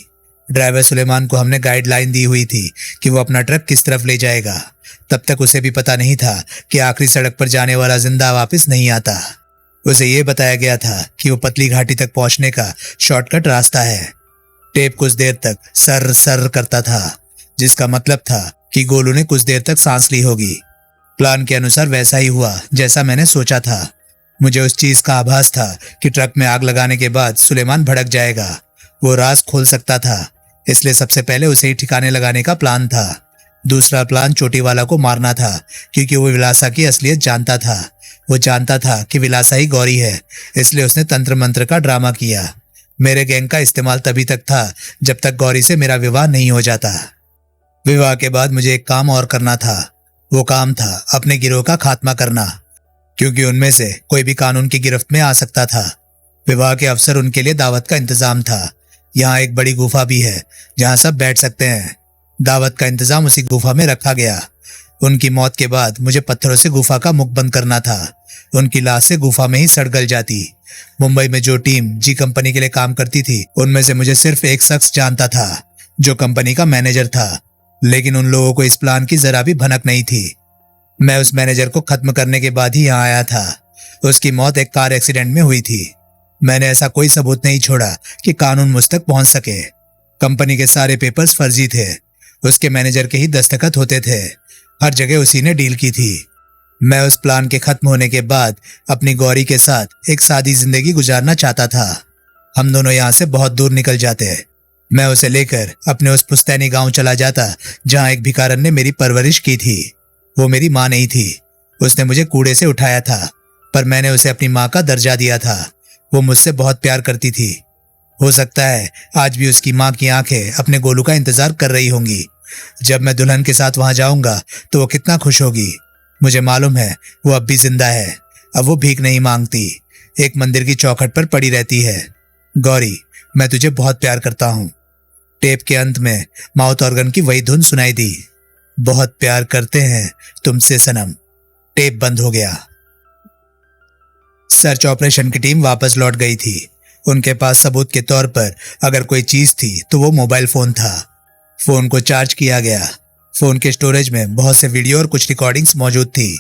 ड्राइवर सुलेमान को हमने गाइडलाइन दी हुई थी कि वो अपना ट्रक किस तरफ ले जाएगा। तब तक उसे भी पता नहीं था कि आखिरी सड़क पर जाने वाला जिंदा वापस नहीं आता। उसे ये बताया गया था कि वो पतली घाटी तक पहुंचने का शॉर्टकट रास्ता है। टेप कुछ देर तक सर सर करता था, जिसका मतलब था कि गोलू ने कुछ देर तक सांस ली होगी। प्लान के अनुसार वैसा ही हुआ जैसा मैंने सोचा था। मुझे उस चीज का आभास था कि ट्रक में आग लगाने के बाद सुलेमान भड़क जाएगा, वो राज खोल सकता था, इसलिए सबसे पहले उसे ही ठिकाने लगाने का प्लान था। दूसरा प्लान चोटी वाला को मारना था, क्योंकि वो विलासा की असलियत जानता था। वो जानता था कि विलासा ही गौरी है, इसलिए उसने तंत्र मंत्र का ड्रामा किया। मेरे गैंग का इस्तेमाल तभी तक था जब तक गौरी से मेरा विवाह नहीं हो जाता। विवाह के बाद मुझे एक काम और करना था। वो काम था अपने गिरोह का खात्मा करना, क्योंकि उनमें से कोई भी कानून की गिरफ्त में आ सकता था। विवाह के अवसर उनके लिए दावत का इंतजाम था। यहाँ एक बड़ी गुफा भी है जहाँ सब बैठ सकते हैं। दावत का इंतजाम उसी गुफा में रखा गया। उनकी मौत के बाद मुझे पत्थरों से गुफा का मुख बंद करना था। उनकी लाश से गुफा में ही सड़ गल जाती। मुंबई में जो टीम जी कंपनी के लिए काम करती थी उनमें से मुझे सिर्फ एक शख्स जानता था, जो कंपनी का मैनेजर था। लेकिन उन लोगों को इस प्लान की जरा भी भनक नहीं थी। मैं उस मैनेजर को खत्म करने के बाद ही यहाँ आया था। उसकी मौत एक कार एक्सीडेंट में हुई थी। मैंने ऐसा कोई सबूत नहीं छोड़ा कि कानून मुझ तक पहुंच सके। कंपनी के सारे पेपर्स फर्जी थे। उसके मैनेजर के ही दस्तखत होते थे। हर जगह उसी ने डील की थी। मैं उस प्लान के खत्म होने के बाद अपनी गौरी के साथ एक सादी जिंदगी गुजारना चाहता था। हम दोनों यहाँ से बहुत दूर निकल जाते। मैं उसे लेकर अपने उस पुश्तैनी गांव चला जाता जहां एक भिखारन ने मेरी परवरिश की थी। वो मेरी माँ नहीं थी। उसने मुझे कूड़े से उठाया था, पर मैंने उसे अपनी माँ का दर्जा दिया था। वो मुझसे बहुत प्यार करती थी। हो सकता है आज भी उसकी माँ की आंखें अपने गोलू का इंतजार कर रही होंगी। जब मैं दुल्हन के साथ वहां जाऊंगा तो वो कितना खुश होगी। मुझे मालूम है वो अब भी जिंदा है। अब वो भीख नहीं मांगती, एक मंदिर की चौखट पर पड़ी रहती है। गौरी, मैं तुझे बहुत प्यार करता हूँ। टेप के अंत में माउथ ऑर्गन की वही धुन सुनाई दी। बहुत प्यार करते हैं तुमसे सनम। टेप बंद हो गया। सर्च ऑपरेशन की टीम वापस लौट गई थी। उनके पास सबूत के तौर पर अगर कोई चीज थी तो वो मोबाइल फोन था। फोन को चार्ज किया गया। फोन के स्टोरेज में बहुत से वीडियो और कुछ रिकॉर्डिंग्स मौजूद थी।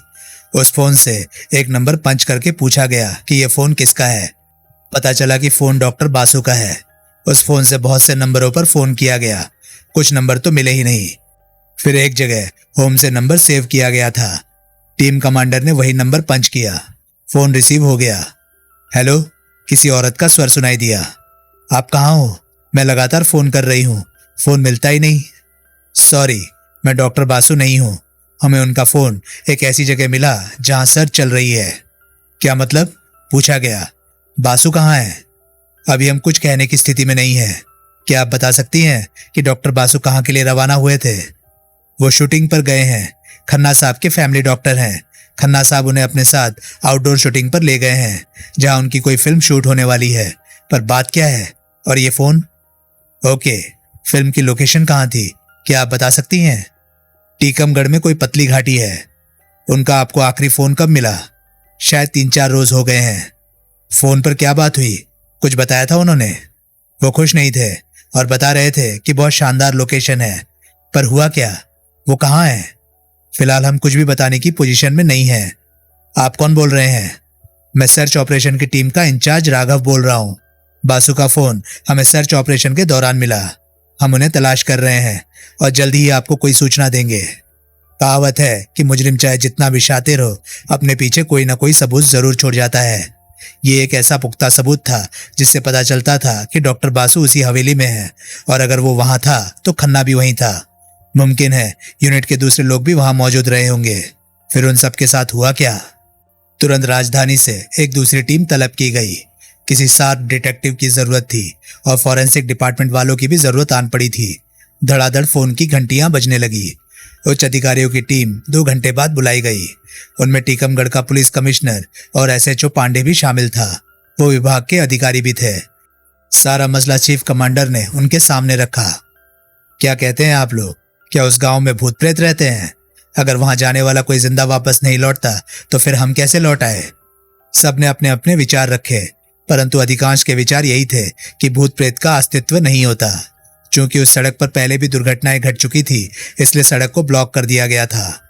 उस फोन से एक नंबर पंच करके पूछा गया कि यह फोन किसका है। पता चला कि फोन डॉक्टर बासु का है। उस फोन से बहुत से नंबरों पर फोन किया गया। कुछ नंबर तो मिले ही नहीं। फिर एक जगह होम से नंबर सेव किया गया था। टीम कमांडर ने वही नंबर पंच किया। फोन रिसीव हो गया। हेलो, किसी औरत का स्वर सुनाई दिया। आप कहाँ हो? मैं लगातार फोन कर रही हूँ, फोन मिलता ही नहीं। सॉरी, मैं डॉक्टर बासु नहीं हूँ। हमें उनका फोन एक ऐसी जगह मिला जहाँ सर्च चल रही है। क्या मतलब? पूछा गया। बासु कहाँ है? अभी हम कुछ कहने की स्थिति में नहीं है। क्या आप बता सकती हैं कि डॉक्टर बासु कहाँ के लिए रवाना हुए थे? वो शूटिंग पर गए हैं। खन्ना साहब के फैमिली डॉक्टर हैं। खन्ना साहब उन्हें अपने साथ आउटडोर शूटिंग पर ले गए हैं जहां उनकी कोई फिल्म शूट होने वाली है। पर बात क्या है? और ये फोन? ओके, फिल्म की लोकेशन कहाँ थी? क्या आप बता सकती हैं? टीकमगढ़ में कोई पतली घाटी है। उनका आपको आखिरी फोन कब मिला? शायद 3-4 रोज हो गए हैं। फोन पर क्या बात हुई? कुछ बताया था उन्होंने? वो खुश नहीं थे और बता रहे थे कि बहुत शानदार लोकेशन है। पर हुआ क्या? वो कहाँ है? फिलहाल हम कुछ भी बताने की पोजीशन में नहीं हैं। आप कौन बोल रहे हैं? मैं सर्च ऑपरेशन की टीम का इंचार्ज राघव बोल रहा हूँ। बासु का फोन हमें सर्च ऑपरेशन के दौरान मिला। हम उन्हें तलाश कर रहे हैं और जल्दी ही आपको कोई सूचना देंगे। कहावत है कि मुजरिम चाहे जितना भी शातिर हो, अपने पीछे कोई ना कोई सबूत जरूर छोड़ जाता है। ये एक ऐसा पुख्ता सबूत था जिससे पता चलता था कि डॉक्टर बासु उसी हवेली में है, और अगर वो वहां था तो खन्ना भी वहीं था। मुमकिन है यूनिट के दूसरे लोग भी वहां मौजूद रहे होंगे। फिर उन सब के साथ हुआ क्या? तुरंत राजधानी से एक दूसरी टीम तलब की गई। किसी शार्प डिटेक्टिव की जरूरत थी और फॉरेंसिक डिपार्टमेंट वालों की भी जरूरत आन पड़ी थी। धड़ाधड़ फोन की घंटियां बजने लगी। उच्च अधिकारियों की टीम 2 घंटे बाद बुलाई गई। उनमें टीकमगढ़ का पुलिस कमिश्नर और एसएचओ पांडे भी शामिल था। वो विभाग के अधिकारी भी थे। सारा मसला चीफ कमांडर ने उनके सामने रखा। क्या कहते हैं आप लोग? क्या उस गांव में भूत प्रेत रहते हैं? अगर वहां जाने वाला कोई जिंदा वापस नहीं लौटता तो फिर हम कैसे लौट आए? सबने अपने अपने विचार रखे, परंतु अधिकांश के विचार यही थे कि भूत प्रेत का अस्तित्व नहीं होता। चूंकि उस सड़क पर पहले भी दुर्घटनाएं घट चुकी थी, इसलिए सड़क को ब्लॉक कर दिया गया था।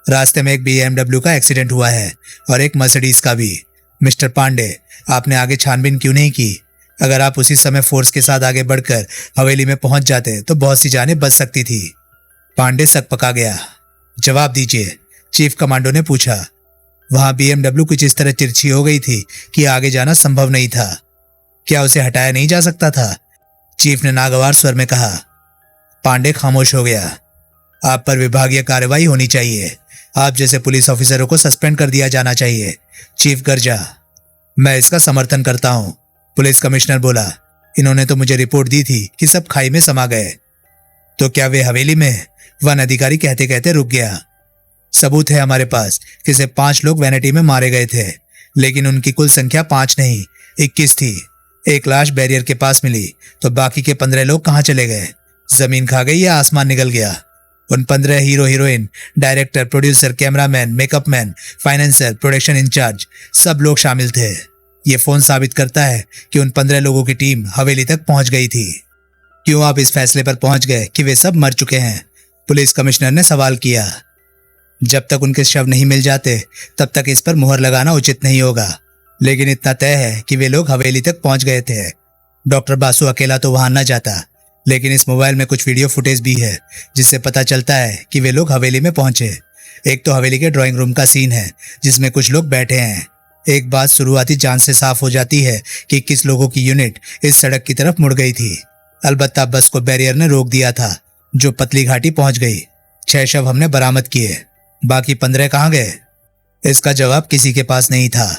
रास्ते में एक BMW का एक्सीडेंट हुआ है और एक मर्सिडीज का भी। मिस्टर पांडे, आपने आगे छानबीन क्यों नहीं की? अगर आप उसी समय फोर्स के साथ आगे बढ़कर हवेली में पहुंच जाते तो बहुत सी जानें बच सकती थी। पांडे सक पका गया। जवाब दीजिए, चीफ कमांडो ने पूछा। वहां BMW कुछ इस तरह तिरछी हो गई थी कि आगे जाना संभव नहीं था। क्या उसे हटाया नहीं जा सकता था? चीफ ने नागवार स्वर में कहा। पांडे खामोश हो गया। आप पर विभागीय कार्रवाई होनी चाहिए। आप जैसे पुलिस ऑफिसरों को सस्पेंड कर दिया जाना चाहिए। चीफ गर्जा। मैं इसका समर्थन करता हूं, पुलिस कमिश्नर बोला। इन्होंने तो मुझे रिपोर्ट दी थी कि सब खाई में समा गए। तो क्या वे हवेली में? वन अधिकारी कहते कहते रुक गया। सबूत है हमारे पास कि सिर्फ 5 लोग वैनिटी में मारे गए थे, लेकिन उनकी कुल संख्या 5 नहीं 21 थी। एक लाश बैरियर के पास मिली तो बाकी के 15 लोग कहाँ चले गए? जमीन खा गई या आसमान निकल गया? उन 15 hero heroine, director, producer, cameraman, makeup man, financer, production incharge सब लोग शामिल थे। ये फोन साबित करता है कि उन 15 लोगों की टीम हवेली तक पहुंच गई थी। क्यों आप इस फैसले पर पहुंच गए कि वे सब मर चुके हैं? पुलिस कमिश्नर ने सवाल किया। जब तक उनके शव नहीं मिल जाते तब तक इस पर मुहर लगाना उचित नहीं होगा, लेकिन इतना तय है कि वे लोग हवेली तक पहुंच गए थे। डॉक्टर बासु अकेला तो वहां न जाता, लेकिन इस मोबाइल में कुछ वीडियो फुटेज भी है जिससे पता चलता है कि वे लोग हवेली में पहुंचे। एक तो हवेली के ड्राइंग रूम का सीन है जिसमें कुछ लोग बैठे हैं। एक बात शुरुआती जांच से साफ हो जाती है कि किस लोगों की यूनिट इस सड़क की तरफ मुड़ गई थी। अलबत्ता बस को बैरियर ने रोक दिया था जो पतली घाटी पहुंच गई। 6 शव हमने बरामद किए, बाकी 15 कहाँ गए? इसका जवाब किसी के पास नहीं था।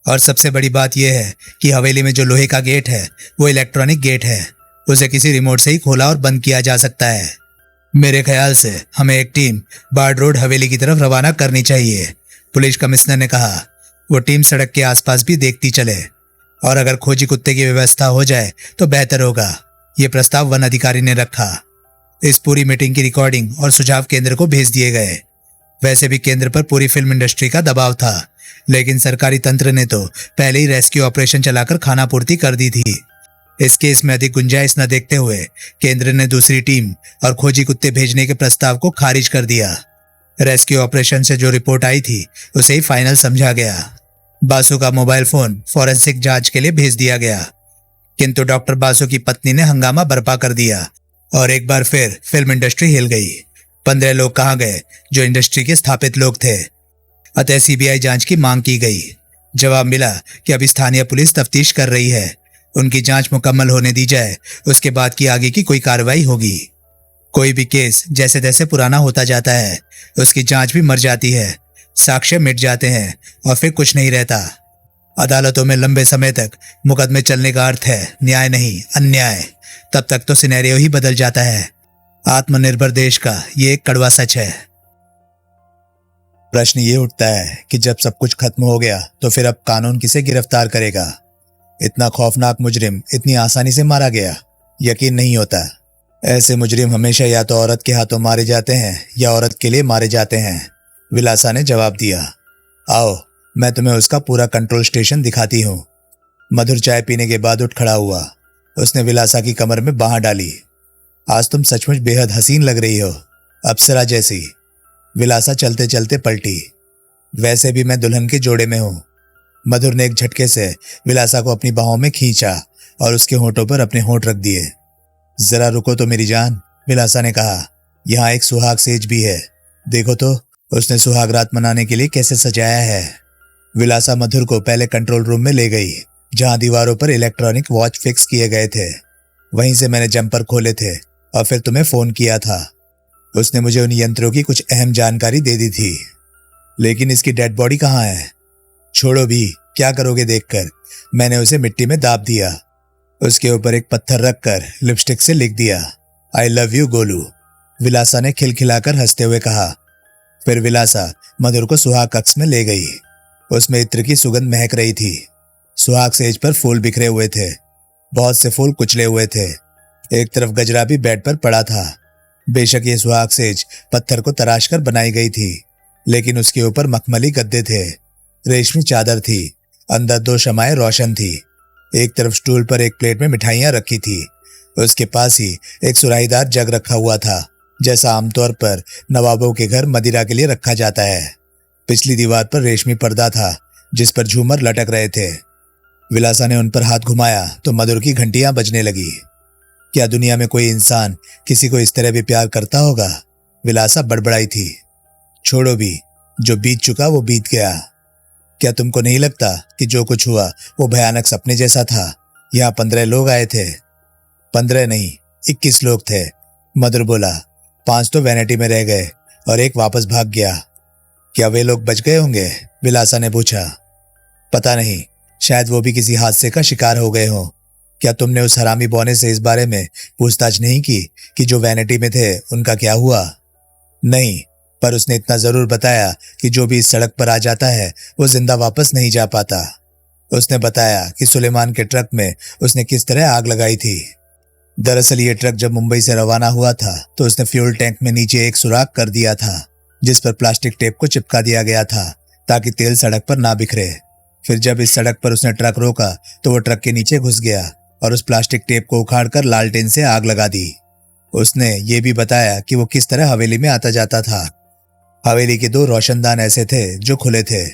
और सबसे बड़ी बात यह है कि हवेली में जो लोहे का गेट है वो इलेक्ट्रॉनिक गेट है। उसे किसी रिमोट से ही खोला और बंद किया जा सकता है। मेरे ख्याल से हमें एक टीम बार्ड रोड हवेली की तरफ रवाना करनी चाहिए, पुलिस कमिश्नर ने कहा। वो टीम सड़क के आसपास भी देखती चले और अगर खोजी कुत्ते की व्यवस्था हो जाए तो बेहतर होगा। ये प्रस्ताव वन अधिकारी ने रखा। इस पूरी मीटिंग की रिकॉर्डिंग और सुझाव केंद्र को भेज दिए गए। वैसे भी केंद्र पर पूरी फिल्म इंडस्ट्री का दबाव था, लेकिन सरकारी तंत्र ने तो पहले ही रेस्क्यू ऑपरेशन चलाकर खानापूर्ति कर दी थी। इस केस में अधिक गुंजाइश न देखते हुए केंद्र ने दूसरी टीम और खोजी कुत्ते भेजने के प्रस्ताव को खारिज कर दिया। रेस्क्यू ऑपरेशन से जो रिपोर्ट आई थी उसे ही फाइनल समझा गया। बासु का मोबाइल फोन फॉरेंसिक जांच के लिए भेज दिया गया, किंतु डॉक्टर बासु की पत्नी ने हंगामा बर्पा कर दिया और एक बार फिर फिल्म इंडस्ट्री हिल गई। 15 लोग कहाँ गए जो इंडस्ट्री के स्थापित लोग थे? अतः सीबीआई जांच की मांग की गई। जवाब मिला कि अभी स्थानीय पुलिस तफ्तीश कर रही है। उनकी जांच मुकम्मल होने दी जाए, उसके बाद की आगे की कोई कार्रवाई होगी। कोई भी केस जैसे तैसे पुराना होता जाता है, उसकी जांच भी मर जाती है, साक्ष्य मिट जाते हैं और फिर कुछ नहीं रहता। अदालतों में लंबे समय तक मुकदमे चलने का अर्थ है न्याय नहीं अन्याय। तब तक तो सिनेरियो ही बदल जाता है। आत्मनिर्भर देश का ये एक कड़वा सच है। प्रश्न ये उठता है कि जब सब कुछ खत्म हो गया तो फिर अब कानून किसे गिरफ्तार करेगा? इतना खौफनाक मुजरिम इतनी आसानी से मारा गया, यकीन नहीं होता। ऐसे मुजरिम हमेशा या तो औरत के हाथों मारे जाते हैं या औरत के लिए मारे जाते हैं, विलासा ने जवाब दिया। आओ मैं तुम्हें उसका पूरा कंट्रोल स्टेशन दिखाती हूँ। मधुर चाय पीने के बाद उठ खड़ा हुआ। उसने विलासा की कमर में बांह डाली। आज तुम सचमुच बेहद हसीन लग रही हो, अप्सरा जैसी। विलासा चलते चलते पलटी। वैसे भी मैं दुल्हन के जोड़े में हूँ। मधुर ने एक झटके से विलासा को अपनी बाहों में खींचा और उसके होठों पर अपने होठ रख दिए। जरा रुको तो मेरी जान, विलासा ने कहा। यहाँ एक सुहाग सेज भी है, देखो तो उसने सुहाग रात मनाने के लिए कैसे सजाया है। विलासा मधुर को पहले कंट्रोल रूम में ले गई, जहां दीवारों पर इलेक्ट्रॉनिक वॉच फिक्स किए गए थे। वहीं से मैंने जंपर खोले थे और फिर तुम्हें फोन किया था। उसने मुझे उन यंत्रों की कुछ अहम जानकारी दे दी थी। लेकिन इसकी डेड बॉडी कहाँ है? छोड़ो भी, क्या करोगे देखकर। मैंने उसे मिट्टी में दाब दिया। उसके ऊपर एक पत्थर रखकर लिपस्टिक से लिख दिया, आई लव यू गोलू। विलासा ने खिलखिलाकर हंसते हुए कहा। फिर विलासा मधुर को सुहाग कक्ष में ले गई। उसमें इत्र की सुगंध महक रही थी। सुहाग सेज पर फूल बिखरे हुए थे, बहुत से फूल कुचले हुए थे। एक तरफ गजरा भी बेड पर पड़ा था। बेशक ये सुहाग सेज पत्थर को तराश कर बनाई गई थी, लेकिन उसके ऊपर मखमली गद्दे थे, रेशमी चादर थी, अंदर 2 शमाएं रोशन थी। एक तरफ स्टूल पर एक प्लेट में मिठाइयां रखी थी। उसके पास ही एक सुराहीदार जग रखा हुआ था, जैसा आमतौर पर नवाबों के घर मदिरा के लिए रखा जाता है। पिछली दीवार पर रेशमी पर्दा था जिस पर झूमर लटक रहे थे। विलासा ने उन पर हाथ घुमाया तो मधुर की घंटियां बजने लगी। क्या दुनिया में कोई इंसान किसी को इस तरह भी प्यार करता होगा? विलासा बड़बड़ाई थी। छोड़ो भी, जो बीत चुका वो बीत गया। क्या तुमको नहीं लगता कि जो कुछ हुआ वो भयानक सपने जैसा था? यहाँ 15 लोग आए थे। 15 नहीं, 21 लोग थे, मधुर बोला। 5 तो वैनिटी में रह गए और एक वापस भाग गया। क्या वे लोग बच गए होंगे? विलासा ने पूछा। पता नहीं, शायद वो भी किसी हादसे का शिकार हो गए हों। क्या तुमने उस हरामी बौने से इस बारे में पूछताछ नहीं की कि जो वैनिटी में थे उनका क्या हुआ? नहीं, पर उसने इतना जरूर बताया कि जो भी इस सड़क पर आ जाता है वो जिंदा वापस नहीं जा पाता। उसने बताया कि सुलेमान के ट्रक में उसने किस तरह आग लगाई थी। दरअसल ये ट्रक जब मुंबई से रवाना हुआ था तो उसने फ्यूल टैंक में नीचे एक सुराख कर दिया था जिस पर प्लास्टिक टेप को चिपका दिया गया था ताकि तेल सड़क पर ना बिखरे। फिर जब इस सड़क पर उसने ट्रक रोका तो वो ट्रक के नीचे घुस गया और उस प्लास्टिक टेप को उखाड़कर लालटेन से आग लगा दी। उसने ये भी बताया कि वो किस तरह हवेली में आता जाता था। हवेली के 2 रोशनदान ऐसे थे जो खुले थे।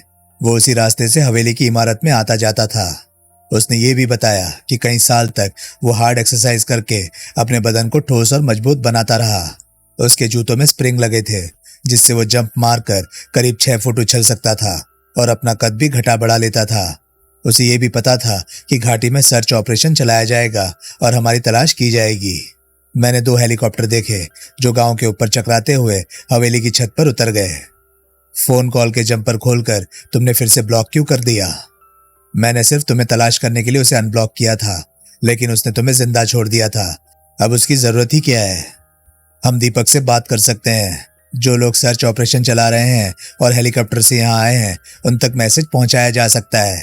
वो उसी रास्ते से हवेली की इमारत में आता जाता था। उसने ये भी बताया कि कई साल तक वो हार्ड एक्सरसाइज करके अपने बदन को ठोस और मजबूत बनाता रहा। उसके जूतों में स्प्रिंग लगे थे जिससे वो जंप मारकर करीब 6 फुट उछल सकता था और अपना कद भी घटा बढ़ा लेता था। उसे ये भी पता था कि घाटी में सर्च ऑपरेशन चलाया जाएगा और हमारी तलाश की जाएगी। मैंने 2 हेलीकॉप्टर देखे जो गांव के ऊपर चकराते हुए हवेली की छत पर उतर गए। फोन कॉल के जंपर खोलकर तुमने फिर से ब्लॉक क्यों कर दिया? मैंने सिर्फ तुम्हें तलाश करने के लिए उसे अनब्लॉक किया था, लेकिन उसने तुम्हें जिंदा छोड़ दिया था। अब उसकी जरूरत ही क्या है? हम दीपक से बात कर सकते हैं। जो लोग सर्च ऑपरेशन चला रहे हैं और हेलीकॉप्टर से यहाँ आए हैं उन तक मैसेज पहुंचाया जा सकता है।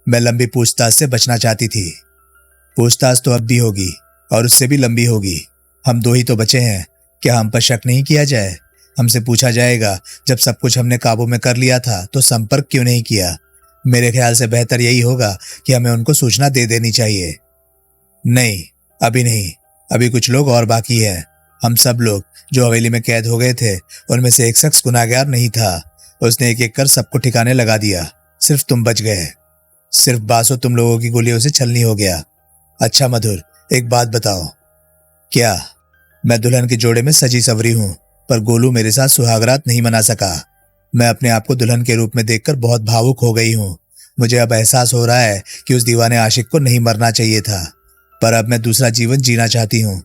मैं लंबी पूछताछ से बचना चाहती थी। पूछताछ तो अब भी होगी और उससे भी लंबी होगी। हम 2 ही तो बचे हैं। क्या हम पर शक नहीं किया जाए? हमसे पूछा जाएगा जब सब कुछ हमने काबू में कर लिया था तो संपर्क क्यों नहीं किया? मेरे ख्याल से बेहतर यही होगा कि हमें उनको सूचना दे देनी चाहिए। नहीं, अभी नहीं। अभी कुछ लोग और बाकी हैं। हम सब लोग जो हवेली में कैद हो गए थे उनमें से एक शख्स गुनाहगार नहीं था। उसने एक एक कर सबको ठिकाने लगा दिया। सिर्फ तुम बच गए। सिर्फ बासो तुम लोगों की गोलियों से छलनी हो गया। अच्छा मधुर, एक बात बताओ। क्या? मैं दुल्हन के जोड़े में सजी सवरी हूं, पर गोलू मेरे साथ सुहागरात नहीं मना सका। मैं अपने आप को दुल्हन के रूप में देखकर बहुत भावुक हो गई हूँ। मुझे अब एहसास हो रहा है कि उस दीवाने आशिक को नहीं मरना चाहिए था, पर अब मैं दूसरा जीवन जीना चाहती हूँ।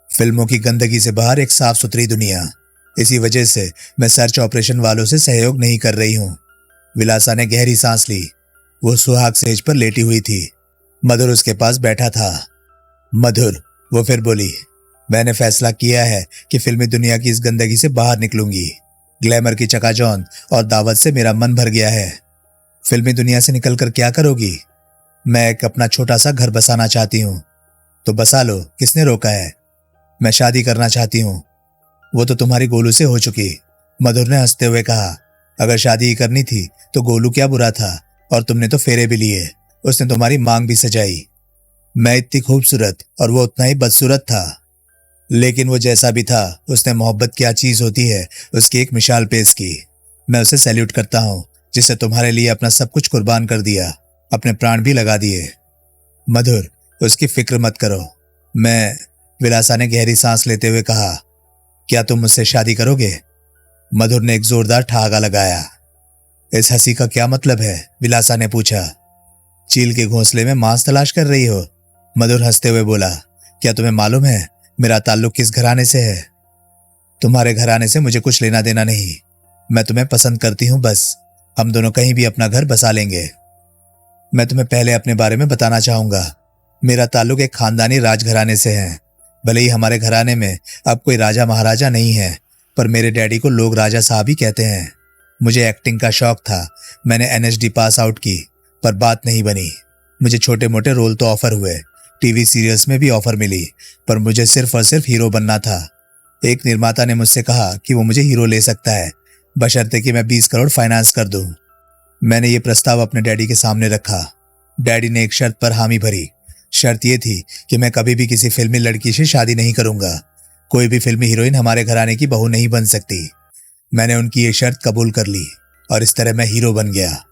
फिल्मों की गंदगी से बाहर एक साफ सुथरी दुनिया। इसी वजह से मैं सर्च ऑपरेशन वालों से सहयोग नहीं कर रही हूँ। विलासा ने गहरी सांस ली। वो सुहाग सेज पर लेटी हुई थी। मधुर उसके पास बैठा था। मधुर, वो फिर बोली, मैंने फैसला किया है कि फिल्मी दुनिया की इस गंदगी से बाहर निकलूंगी। ग्लैमर की चकाचौंध और दावत से मेरा मन भर गया है। फिल्मी दुनिया से निकलकर क्या करोगी? मैं एक अपना छोटा सा घर बसाना चाहती हूँ। तो बसा लो, किसने रोका है? मैं शादी करना चाहती हूँ। वो तो तुम्हारी गोलू से हो चुकी। मधुर ने हंसते हुए कहा, अगर शादी ही करनी थी तो गोलू क्या बुरा था? और तुमने तो फेरे भी लिए। उसने तुम्हारी मांग भी सजाई। मैं इतनी खूबसूरत और वो उतना ही बदसूरत था, लेकिन वो जैसा भी था उसने मोहब्बत क्या चीज होती है उसकी एक मिसाल पेश की। मैं उसे सैल्यूट करता हूँ जिसने तुम्हारे लिए अपना सब कुछ कुर्बान कर दिया, अपने प्राण भी लगा दिए। मधुर, उसकी फिक्र मत करो। मैं विलासा ने गहरी सांस लेते हुए कहा, क्या तुम मुझसे शादी करोगे? मधुर ने एक जोरदार ठहाका लगाया। इस हंसी का क्या मतलब है? विलासा ने पूछा। चील के घोंसले में मांस तलाश कर रही हो? मधुर हंसते हुए बोला, क्या तुम्हें मालूम है मेरा ताल्लुक किस घराने से है? तुम्हारे घराने से मुझे कुछ लेना देना नहीं। मैं तुम्हें पसंद करती हूँ बस। हम दोनों कहीं भी अपना घर बसा लेंगे। मैं तुम्हें पहले अपने बारे में बताना चाहूंगा। मेरा ताल्लुक एक खानदानी राजघराने से है। भले ही हमारे घराने में अब कोई राजा महाराजा नहीं है, पर मेरे डैडी को लोग राजा साहब ही कहते हैं। मुझे एक्टिंग का शौक था। मैंने एनएसडी पास आउट की, पर बात नहीं बनी। मुझे छोटे मोटे रोल तो ऑफर हुए, टीवी सीरियल्स में भी ऑफर मिली, पर मुझे सिर्फ और सिर्फ हीरो बनना था। एक निर्माता ने मुझसे कहा कि वो मुझे हीरो ले सकता है, बशर्ते कि मैं 20 करोड़ फाइनेंस कर दूं। मैंने ये प्रस्ताव अपने डैडी के सामने रखा। डैडी ने एक शर्त पर हामी भरी। शर्त यह थी कि मैं कभी भी किसी फिल्मी लड़की से शादी नहीं करूंगा। कोई भी फिल्मी हीरोइन हमारे घराने की बहू नहीं बन सकती। मैंने उनकी ये शर्त कबूल कर ली और इस तरह मैं हीरो बन गया।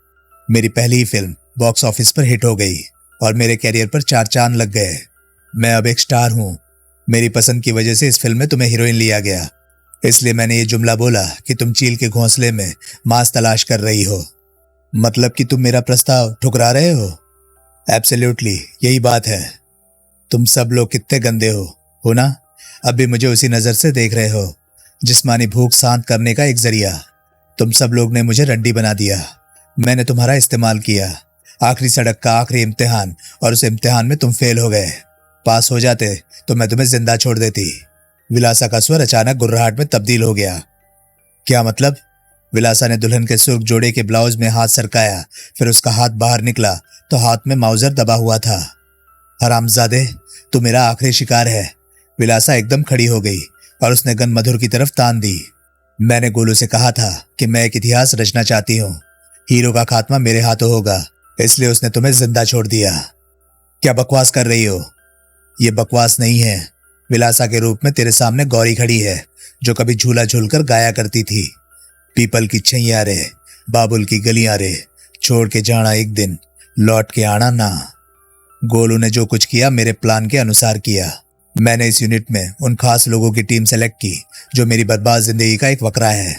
मेरी पहली ही फिल्म बॉक्स ऑफिस पर हिट हो गई और मेरे कैरियर पर 4 चांद लग गए। मैं अब एक स्टार हूं। मेरी पसंद की वजह से इस फिल्म में तुम्हें हीरोइन लिया गया। इसलिए मैंने ये जुमला बोला कि तुम चील के घोंसले में मांस तलाश कर रही हो। मतलब कि तुम मेरा प्रस्ताव ठुकरा रहे हो? एब्सोल्युटली, यही बात है। तुम सब लोग कितने गंदे हो ना? अब भी मुझे उसी नजर से देख रहे हो। जिस्मानी भूख शांत करने का एक जरिया। तुम सब लोग ने मुझे रंडी बना दिया। मैंने तुम्हारा इस्तेमाल किया। आखिरी सड़क का आखिरी इम्तिहान, और उस इम्तिहान में तुम फेल हो गए। पास हो जाते तो मैं तुम्हें जिंदा छोड़ देती। विलासा का स्वर अचानक गुर्राहट में तब्दील हो गया। क्या मतलब? विलासा ने दुल्हन के सुर्ख जोड़े के ब्लाउज में हाथ सरकाया, फिर उसका हाथ बाहर निकला तो हाथ में माउजर दबा हुआ था। हरामजादे, तू मेरा आखिरी शिकार है। विलासा एकदम खड़ी हो गई और उसने गन मधुर की तरफ तान दी। मैंने गोलू से कहा था कि मैं एक इतिहास रचना चाहती हूँ। हीरो का खात्मा मेरे हाथों होगा, इसलिए उसने तुम्हें जिंदा छोड़ दिया। क्या बकवास कर रही हो? ये बकवास नहीं है। विलासा के रूप में तेरे सामने गौरी खड़ी है, जो कभी झूला झूलकर गाया करती थी। पीपल की छैया रे, बाबुल की गलियां रे, छोड़ के जाना एक दिन, लौट के आना ना। गोलू ने जो कुछ किया मेरे प्लान के अनुसार किया। मैंने इस यूनिट में उन खास लोगों की टीम सेलेक्ट की जो मेरी बर्बाद जिंदगी का एक वकरा है।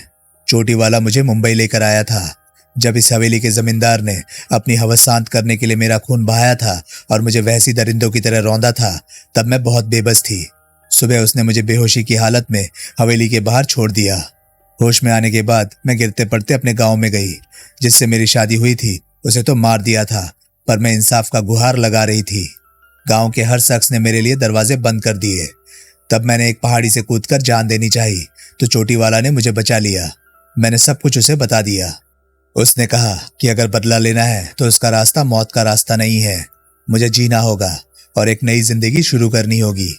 चोटी वाला मुझे मुंबई लेकर आया था। जब इस हवेली के जमींदार ने अपनी हवस शांत करने के लिए मेरा खून बहाया था और मुझे वैसी दरिंदों की तरह रौंदा था, तब मैं बहुत बेबस थी। सुबह उसने मुझे बेहोशी की हालत में हवेली के बाहर छोड़ दिया। होश में आने के बाद मैं गिरते पड़ते अपने गांव में गई। जिससे मेरी शादी हुई थी उसे तो मार दिया था, पर मैं इंसाफ का गुहार लगा रही थी। गांव के हर शख्स ने मेरे लिए दरवाजे बंद कर दिए। तब मैंने एक पहाड़ी से कूदकर जान देनी चाहिए तो चोटी वाला ने मुझे बचा लिया। मैंने सब कुछ उसे बता दिया। उसने कहा कि अगर बदला लेना है तो उसका रास्ता मौत का रास्ता नहीं है। मुझे जीना होगा और एक नई जिंदगी शुरू करनी होगी।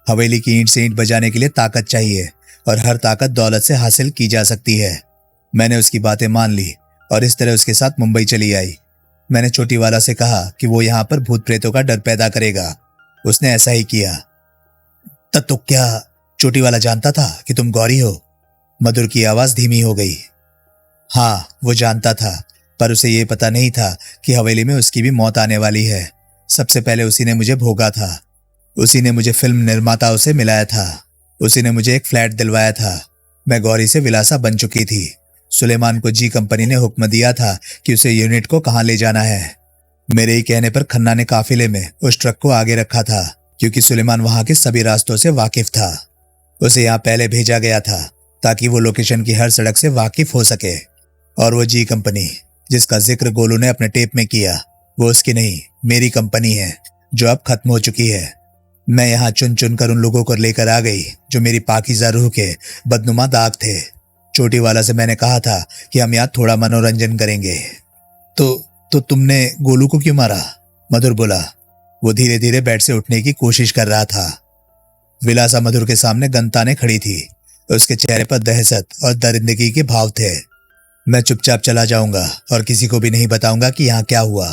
हवेली की ईंट से ईंट बजाने के लिए ताकत चाहिए और हर ताकत दौलत से हासिल की जा सकती है। मैंने उसकी बातें मान ली और इस तरह उसके साथ मुंबई चली आई। मैंने चोटी वाला से कहा कि वो यहाँ पर भूत प्रेतों का डर पैदा करेगा। उसने ऐसा ही किया। तब तो क्या चोटी वाला जानता था कि तुम गौरी हो? मधुर की आवाज धीमी हो गई। हाँ, वो जानता था, पर उसे ये पता नहीं था कि हवेली में उसकी भी मौत आने वाली है। सबसे पहले उसी ने मुझे भोगा था। उसी ने मुझे फिल्म निर्माताओं से मिलाया था। उसी ने मुझे एक फ्लैट दिलवाया था। मैं गौरी से विलासा बन चुकी थी। सुलेमान को जी कंपनी ने हुक्म दिया था कि उसे यूनिट को कहाँ ले जाना है। मेरे ही कहने पर खन्ना ने काफिले में उस ट्रक को आगे रखा था, क्योंकि सुलेमान वहां के सभी रास्तों से वाकिफ था। उसे यहाँ पहले भेजा गया था ताकि वो लोकेशन की हर सड़क से वाकिफ हो सके। और वो जी कंपनी जिसका जिक्र गोलू ने अपने टेप में किया, वो उसकी नहीं मेरी कंपनी है, जो अब खत्म हो चुकी है। मैं यहाँ चुन चुन कर उन लोगों को लेकर आ गई जो मेरी पाकीज़ा रूह के बदनुमा दाग थे। चोटी वाला से मैंने कहा था कि हम यहाँ थोड़ा मनोरंजन करेंगे। तो तुमने गोलू को क्यों मारा? मधुर बोला। वो धीरे धीरे बेड से उठने की कोशिश कर रहा था। विलासा मधुर के सामने गन ताने खड़ी थी। उसके चेहरे पर दहशत और दरिंदगी के भाव थे। मैं चुपचाप चला जाऊंगा और किसी को भी नहीं बताऊंगा कि यहाँ क्या हुआ।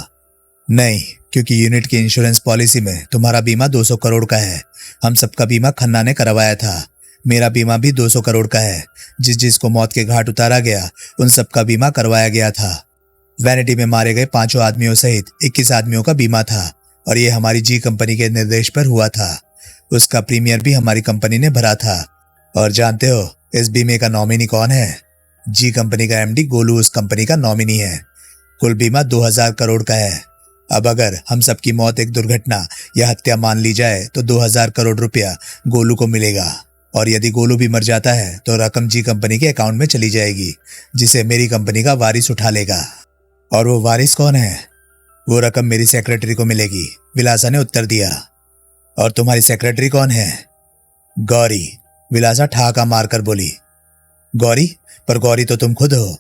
नहीं, क्योंकि यूनिट की इंश्योरेंस पॉलिसी में तुम्हारा बीमा 200 करोड़ का है। हम सबका बीमा खन्ना ने करवाया था। मेरा बीमा भी 200 करोड़ का है। जिसको मौत के घाट उतारा गया उन सबका बीमा करवाया गया था। वैनिटी में मारे गए 5 आदमियों सहित 21 आदमियों का बीमा था और ये हमारी जी कंपनी के निर्देश पर हुआ था। उसका प्रीमियर भी हमारी कंपनी ने भरा था। और जानते हो इस बीमे का नॉमिनी कौन है? जी कंपनी का एमडी गोलू उस कंपनी का नॉमिनी है। कुल बीमा 2000 करोड़ का है। अब अगर हम सबकी मौत एक दुर्घटना या हत्या मान ली जाए तो 2000 करोड़ रुपया गोलू को मिलेगा। और यदि गोलू भी मर जाता है तो रकम जी कंपनी के अकाउंट में चली जाएगी, जिसे मेरी कंपनी का वारिस उठा लेगा। और वो वारिस कौन है? वो रकम मेरी सेक्रेटरी को मिलेगी, विलासा ने उत्तर दिया। और तुम्हारी सेक्रेटरी कौन है? गौरी, विलासा ठहाका मारकर बोली। गौरी? पर गौरी तो तुम खुद हो।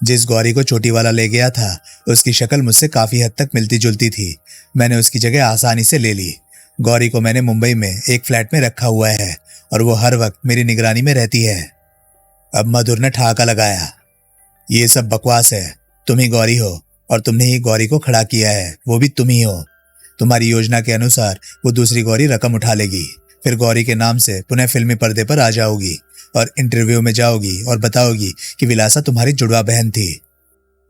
जिस गौरी को चोटी वाला ले गया था उसकी शक्ल मुझसे काफी हद तक मिलती जुलती थी। मैंने उसकी जगह आसानी से ले ली। गौरी को मैंने मुंबई में एक फ्लैट में रखा हुआ है और वो हर वक्त मेरी निगरानी में रहती है। अब मधुर ने ठहाका लगाया। ये सब बकवास है। तुम ही गौरी हो और तुमने ही गौरी को खड़ा किया है, वो भी तुम ही हो। तुम्हारी योजना के अनुसार वो दूसरी गौरी रकम उठा लेगी, फिर गौरी के नाम से पुनः फिल्मी पर्दे पर आ जाओगी और इंटरव्यू में जाओगी और बताओगी कि विलासा तुम्हारी जुड़वा बहन थी।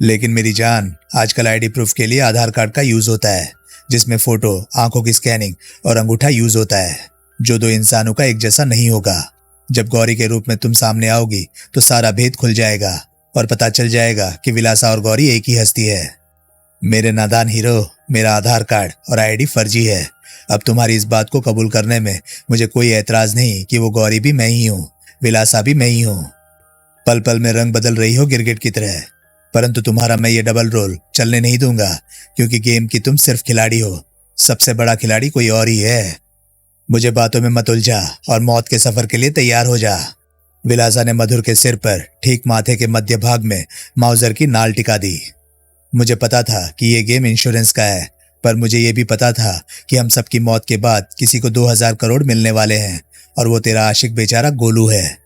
लेकिन मेरी जान, आजकल आईडी प्रूफ के लिए आधार कार्ड का यूज होता है, जिसमें फोटो, आंखों की स्कैनिंग और अंगूठा यूज होता है, जो 2 इंसानों का एक जैसा नहीं होगा। जब गौरी के रूप में तुम सामने आओगी तो सारा भेद खुल जाएगा और पता चल जाएगा कि विलासा और गौरी एक ही हस्ती है। मेरे नादान हीरो, मेरा आधार कार्ड और आईडी फर्जी है। अब तुम्हारी इस बात को कबूल करने में मुझे कोई ऐतराज नहीं कि वो गौरी भी मैं ही हूँ, विलासा भी मैं ही हूँ। पल पल में रंग बदल रही हो गिरगिट की तरह, परंतु तुम्हारा मैं ये डबल रोल चलने नहीं दूंगा, क्योंकि गेम की तुम सिर्फ खिलाड़ी हो। सबसे बड़ा खिलाड़ी कोई और ही है। मुझे बातों में मत उलझा और मौत के सफर के लिए तैयार हो जा। विलासा ने मधुर के सिर पर ठीक माथे के मध्य भाग में माउजर की नाल टिका दी। मुझे पता था कि ये गेम इंश्योरेंस का है, पर मुझे ये भी पता था कि हम सबकी मौत के बाद किसी को 2000 करोड़ मिलने वाले हैं, और वो तेरा आशिक बेचारा गोलू है।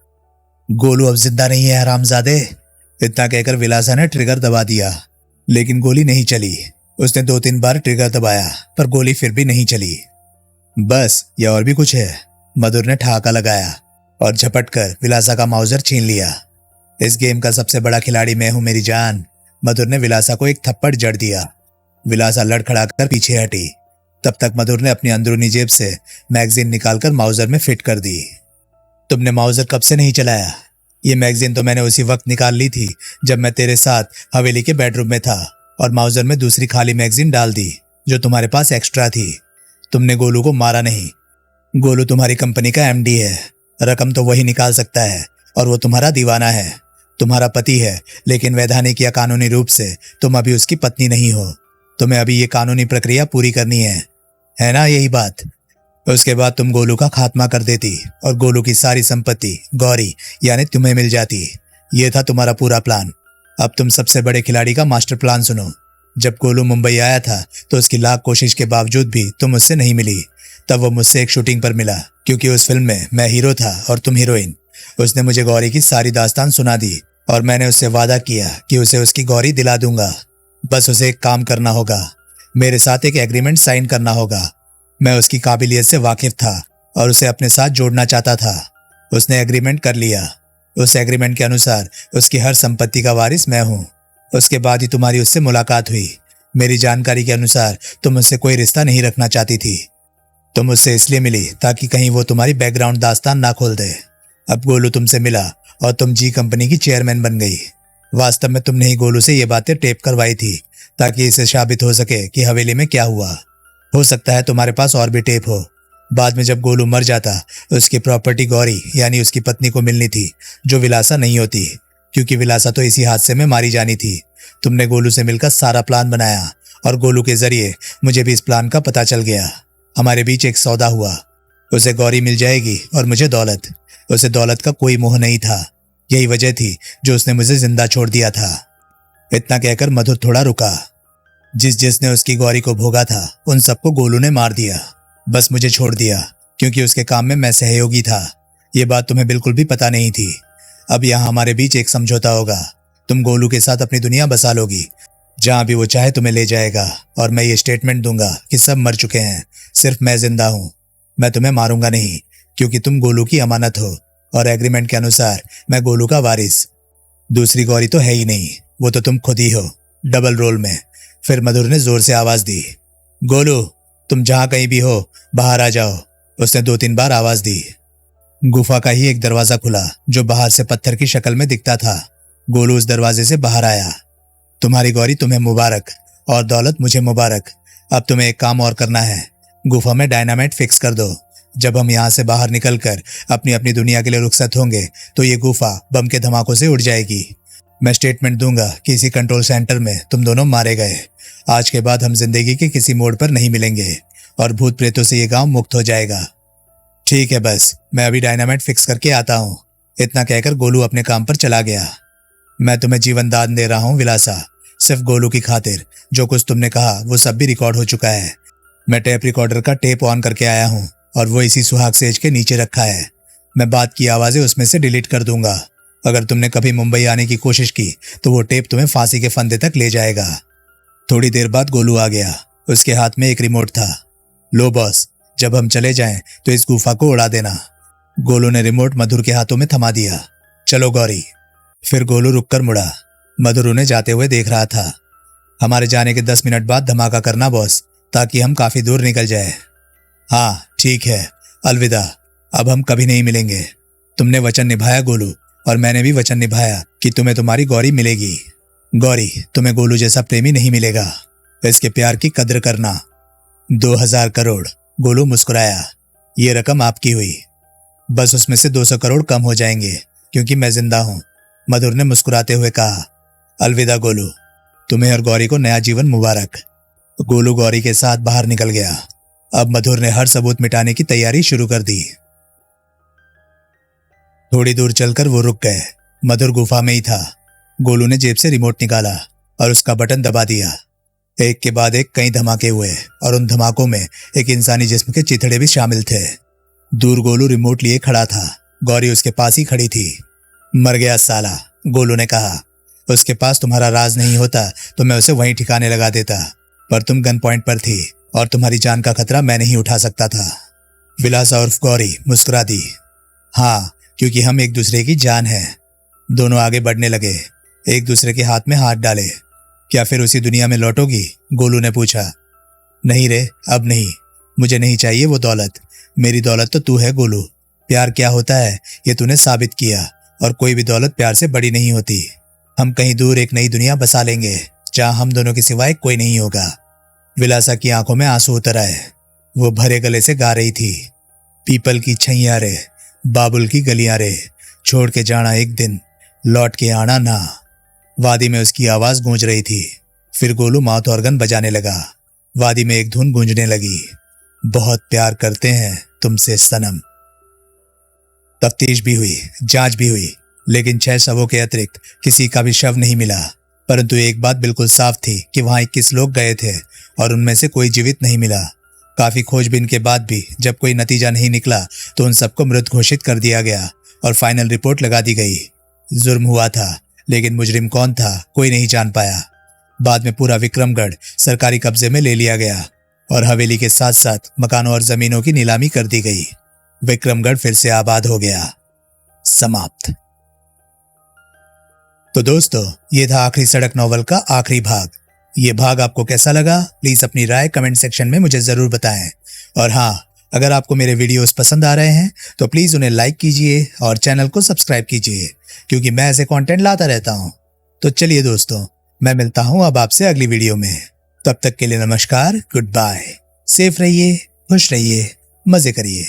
गोलू अब जिंदा नहीं है हरामजादे। इतना कहकर विलासा ने ट्रिगर दबा दिया, लेकिन गोली नहीं चली। उसने 2-3 बार ट्रिगर दबाया, पर गोली फिर भी नहीं चली। बस, या और भी कुछ है? मधुर ने ठहाका लगाया और झपट कर विलासा का माउजर छीन लिया। इस गेम का सबसे बड़ा खिलाड़ी मैं हूं मेरी जान। मधुर ने विलासा को एक थप्पड़ जड़ दिया। विलासा लड़खड़ाकर पीछे हटी। तब तक मधुर ने अपनी अंदरूनी जेब से मैगजीन निकालकर माउजर में फिट कर दी। तुमने माउजर कब से नहीं चलाया? ये मैगजीन तो मैंने उसी वक्त निकाल ली थी जब मैं तेरे साथ हवेली के बेडरूम में था, और माउजर में दूसरी खाली मैगजीन डाल दी जो तुम्हारे पास एक्स्ट्रा थी। तुमने गोलू को मारा नहीं। गोलू तुम्हारी कंपनी का एमडी है। रकम तो वही निकाल सकता है, और वो तुम्हारा दीवाना है, तुम्हारा पति है, लेकिन वैधानिक या कानूनी रूप से तुम अभी उसकी पत्नी नहीं हो। तुम्हें अभी ये कानूनी प्रक्रिया पूरी करनी है ना? यही बात। उसके बाद तुम गोलू का खात्मा कर देती और गोलू की सारी संपत्ति गौरी यानी तुम्हें मिल जाती। ये था तुम्हारा पूरा प्लान। अब तुम सबसे बड़े खिलाड़ी का मास्टर प्लान सुनो। जब गोलू मुंबई आया था तो उसकी लाख कोशिश के बावजूद भी तुम उससे नहीं मिली। तब वो मुझसे एक शूटिंग पर मिला, क्योंकि उस फिल्म में मैं हीरो था और तुम हीरोइन। उसने मुझे गौरी की सारी दास्तान सुना दी, और मैंने उससे वादा किया कि उसे उसकी गौरी दिला दूंगा। बस उसे एक काम करना होगा, मेरे साथ एक एग्रीमेंट साइन करना होगा। मैं उसकी काबिलियत से वाकिफ था और उसे अपने साथ जोड़ना चाहता था। उसने एग्रीमेंट कर लिया। उस एग्रीमेंट के अनुसार उसकी हर संपत्ति का वारिस मैं हूँ। उसके बाद ही तुम्हारी उससे मुलाकात हुई। मेरी जानकारी के अनुसार तुम उससे कोई रिश्ता नहीं रखना चाहती थी। तुम उससे इसलिए मिली ताकि कहीं वो तुम्हारी बैकग्राउंड दास्तान ना खोल दे। अब गोलू तुमसे मिला और तुम जी कंपनी की चेयरमैन बन गई। वास्तव में तुमने ही गोलू से ये बातें टेप करवाई थी ताकि इसे साबित हो सके कि हवेली में क्या हुआ। हो सकता है तुम्हारे पास और भी टेप हो। बाद में जब गोलू मर जाता, उसकी प्रॉपर्टी गौरी यानी उसकी पत्नी को मिलनी थी, जो विलासा नहीं होती, क्योंकि विलासा तो इसी हादसे में मारी जानी थी। तुमने गोलू से मिलकर सारा प्लान बनाया, और गोलू के जरिए मुझे भी इस प्लान का पता चल गया। हमारे बीच एक सौदा हुआ। उसे गौरी मिल जाएगी और मुझे दौलत। उसे दौलत का कोई मोह नहीं था। यही वजह थी जो उसने मुझे जिंदा छोड़ दिया था। इतना कहकर मधुर थोड़ा रुका। जिसने उसकी गौरी को भोगा था, उन सबको गोलू ने मार दिया। बस मुझे छोड़ दिया, क्योंकि उसके काम में मैं सहयोगी था। ये बात तुम्हें बिल्कुल भी पता नहीं थी। अब यहाँ हमारे बीच एक समझौता होगा। तुम गोलू के साथ अपनी दुनिया बसा लोगी। जहां भी वो चाहे तुम्हें ले जाएगा, और मैं ये स्टेटमेंट दूंगा कि सब मर चुके हैं, सिर्फ मैं जिंदा हूं। मैं तुम्हें मारूंगा नहीं, क्योंकि तुम गोलू की अमानत हो, और एग्रीमेंट के अनुसार मैं गोलू का वारिस। दूसरी गौरी तो है ही नहीं, वो तो तुम खुद ही हो, डबल रोल में। फिर मधुर ने जोर से आवाज दी, गोलू तुम जहां कहीं भी हो, बाहर आ जाओ। उसने 2-3 बार आवाज दी। गुफा का ही एक दरवाजा खुला जो बाहर से पत्थर की शक्ल में दिखता था। गोलू उस दरवाजे से बाहर आया। तुम्हारी गौरी तुम्हें मुबारक, और दौलत मुझे मुबारक। अब तुम्हें एक काम और करना है। गुफा में डायनामाइट फिक्स कर दो। जब हम यहाँ से बाहर निकलकर अपनी अपनी दुनिया के लिए रुखसत होंगे तो ये गुफा बम के धमाकों से उड़ जाएगी। मैं स्टेटमेंट दूंगा कि इसी कंट्रोल सेंटर में तुम दोनों मारे गए। आज के बाद हम जिंदगी के किसी मोड़ पर नहीं मिलेंगे, और भूत प्रेतों से ये गांव मुक्त हो जाएगा। ठीक है, बस मैं अभी डायनामाइट फिक्स करके आता हूँ। इतना कहकर गोलू अपने काम पर चला गया। मैं तुम्हें जीवन दान दे रहा हूँ विलासा, सिर्फ गोलू की खातिर। जो कुछ तुमने कहा वो सब भी रिकॉर्ड हो चुका है। मैं टेप रिकॉर्डर का टेप ऑन करके आया हूँ, और वो इसी सुहाग सेज के नीचे रखा है। मैं बात की आवाजें उसमें से डिलीट कर दूंगा। अगर तुमने कभी मुंबई आने की कोशिश की तो वो टेप तुम्हें फांसी के फंदे तक ले जाएगा। थोड़ी देर बाद गोलू आ गया। उसके हाथ में एक रिमोट था। लो बॉस, जब हम चले जाएं तो इस गुफा को उड़ा देना। गोलू ने रिमोट मधुर के हाथों में थमा दिया। चलो गौरी। फिर गोलू रुककर मुड़ा। मधुर उन्हें जाते हुए देख रहा था। हमारे जाने के 10 मिनट बाद धमाका करना बॉस, ताकि हम काफी दूर निकल जाए। हाँ ठीक है, अलविदा। अब हम कभी नहीं मिलेंगे। तुमने वचन निभाया गोलू, और मैंने भी वचन निभाया कि तुम्हें तुम्हारी गौरी मिलेगी। गौरी, तुम्हें गोलू जैसा प्रेमी नहीं मिलेगा। इसके प्यार की कद्र करना। 2000 करोड़। गोलू मुस्कुराया। ये रकम आपकी हुई। बस उसमें से 200 करोड़ कम हो जाएंगे, क्योंकि मैं जिंदा हूं। मधुर ने मुस्कुराते हुए कहा। अलविदा गोलू, तुम्हें और गौरी को नया जीवन मुबारक। गोलू गौरी के साथ बाहर निकल गया। अब मधुर ने हर सबूत मिटाने की तैयारी शुरू कर दी। थोड़ी दूर चलकर वो रुक गए। मधुर गुफा में ही था। गोलू ने जेब से रिमोट निकाला और उसका बटन दबा दिया। एक के बाद एक कई धमाके हुए और उन धमाकों में एक इंसानी जिस्म के चिथड़े भी शामिल थे। दूर गोलू रिमोट लिए खड़ा था। गौरी उसके पास ही खड़ी थी। मर गया साला, गोलू ने कहा। उसके पास तुम्हारा राज नहीं होता तो मैं उसे वहीं ठिकाने लगा देता, पर तुम गन पॉइंट पर थी और तुम्हारी जान का खतरा मैं नहीं उठा सकता था। विलासा उर्फ गौरी मुस्कुरा दी। हाँ, क्योंकि हम एक दूसरे की जान है। दोनों आगे बढ़ने लगे, एक दूसरे के हाथ में हाथ डाले। क्या फिर उसी दुनिया में लौटोगी? गोलू ने पूछा। नहीं रे, अब नहीं। मुझे नहीं चाहिए वो दौलत। मेरी दौलत तो तू है गोलू। प्यार क्या होता है ये तूने साबित किया, और कोई भी दौलत प्यार से बड़ी नहीं होती। हम कहीं दूर एक नई दुनिया बसा लेंगे जहां हम दोनों के सिवाय कोई नहीं होगा। विलासा की आंखों में आंसू उतर आए। वो भरे गले से गा रही थी। पीपल की छैया रे, बाबुल की गलियां रे, छोड़ के जाना एक दिन, लौट के आना ना। वादी में उसकी आवाज गूंज रही थी। फिर गोलू माउथ ऑर्गन बजाने लगा। वादी में एक धुन गूंजने लगी। बहुत प्यार करते हैं तुमसे सनम। तफ्तीश भी हुई, जांच भी हुई, लेकिन 6 शवों के अतिरिक्त किसी का भी शव नहीं मिला। परंतु एक बात बिल्कुल साफ थी कि वहां 21 लोग गए थे और उनमें से कोई जीवित नहीं मिला। काफी खोजबीन के बाद भी जब कोई नतीजा नहीं निकला तो उन सबको मृत घोषित कर दिया गया और फाइनल रिपोर्ट लगा दी गई। जुर्म हुआ था, लेकिन मुजरिम कौन था कोई नहीं जान पाया। बाद में पूरा विक्रमगढ़ सरकारी कब्जे में ले लिया गया और हवेली के साथ साथ मकानों और जमीनों की नीलामी कर दी गई। विक्रमगढ़ फिर से आबाद हो गया। समाप्त। तो दोस्तों, ये था आखिरी सड़क नॉवल का आखिरी भाग। ये भाग आपको कैसा लगा प्लीज अपनी राय कमेंट सेक्शन में मुझे जरूर बताएं। और हाँ, अगर आपको मेरे वीडियोस पसंद आ रहे हैं तो प्लीज उन्हें लाइक कीजिए और चैनल को सब्सक्राइब कीजिए, क्योंकि मैं ऐसे कंटेंट लाता रहता हूं। तो चलिए दोस्तों, मैं मिलता हूं अब आपसे अगली वीडियो में। तब तक के लिए नमस्कार, गुड बाय। सेफ रहिए, खुश रहिए, मजे करिए।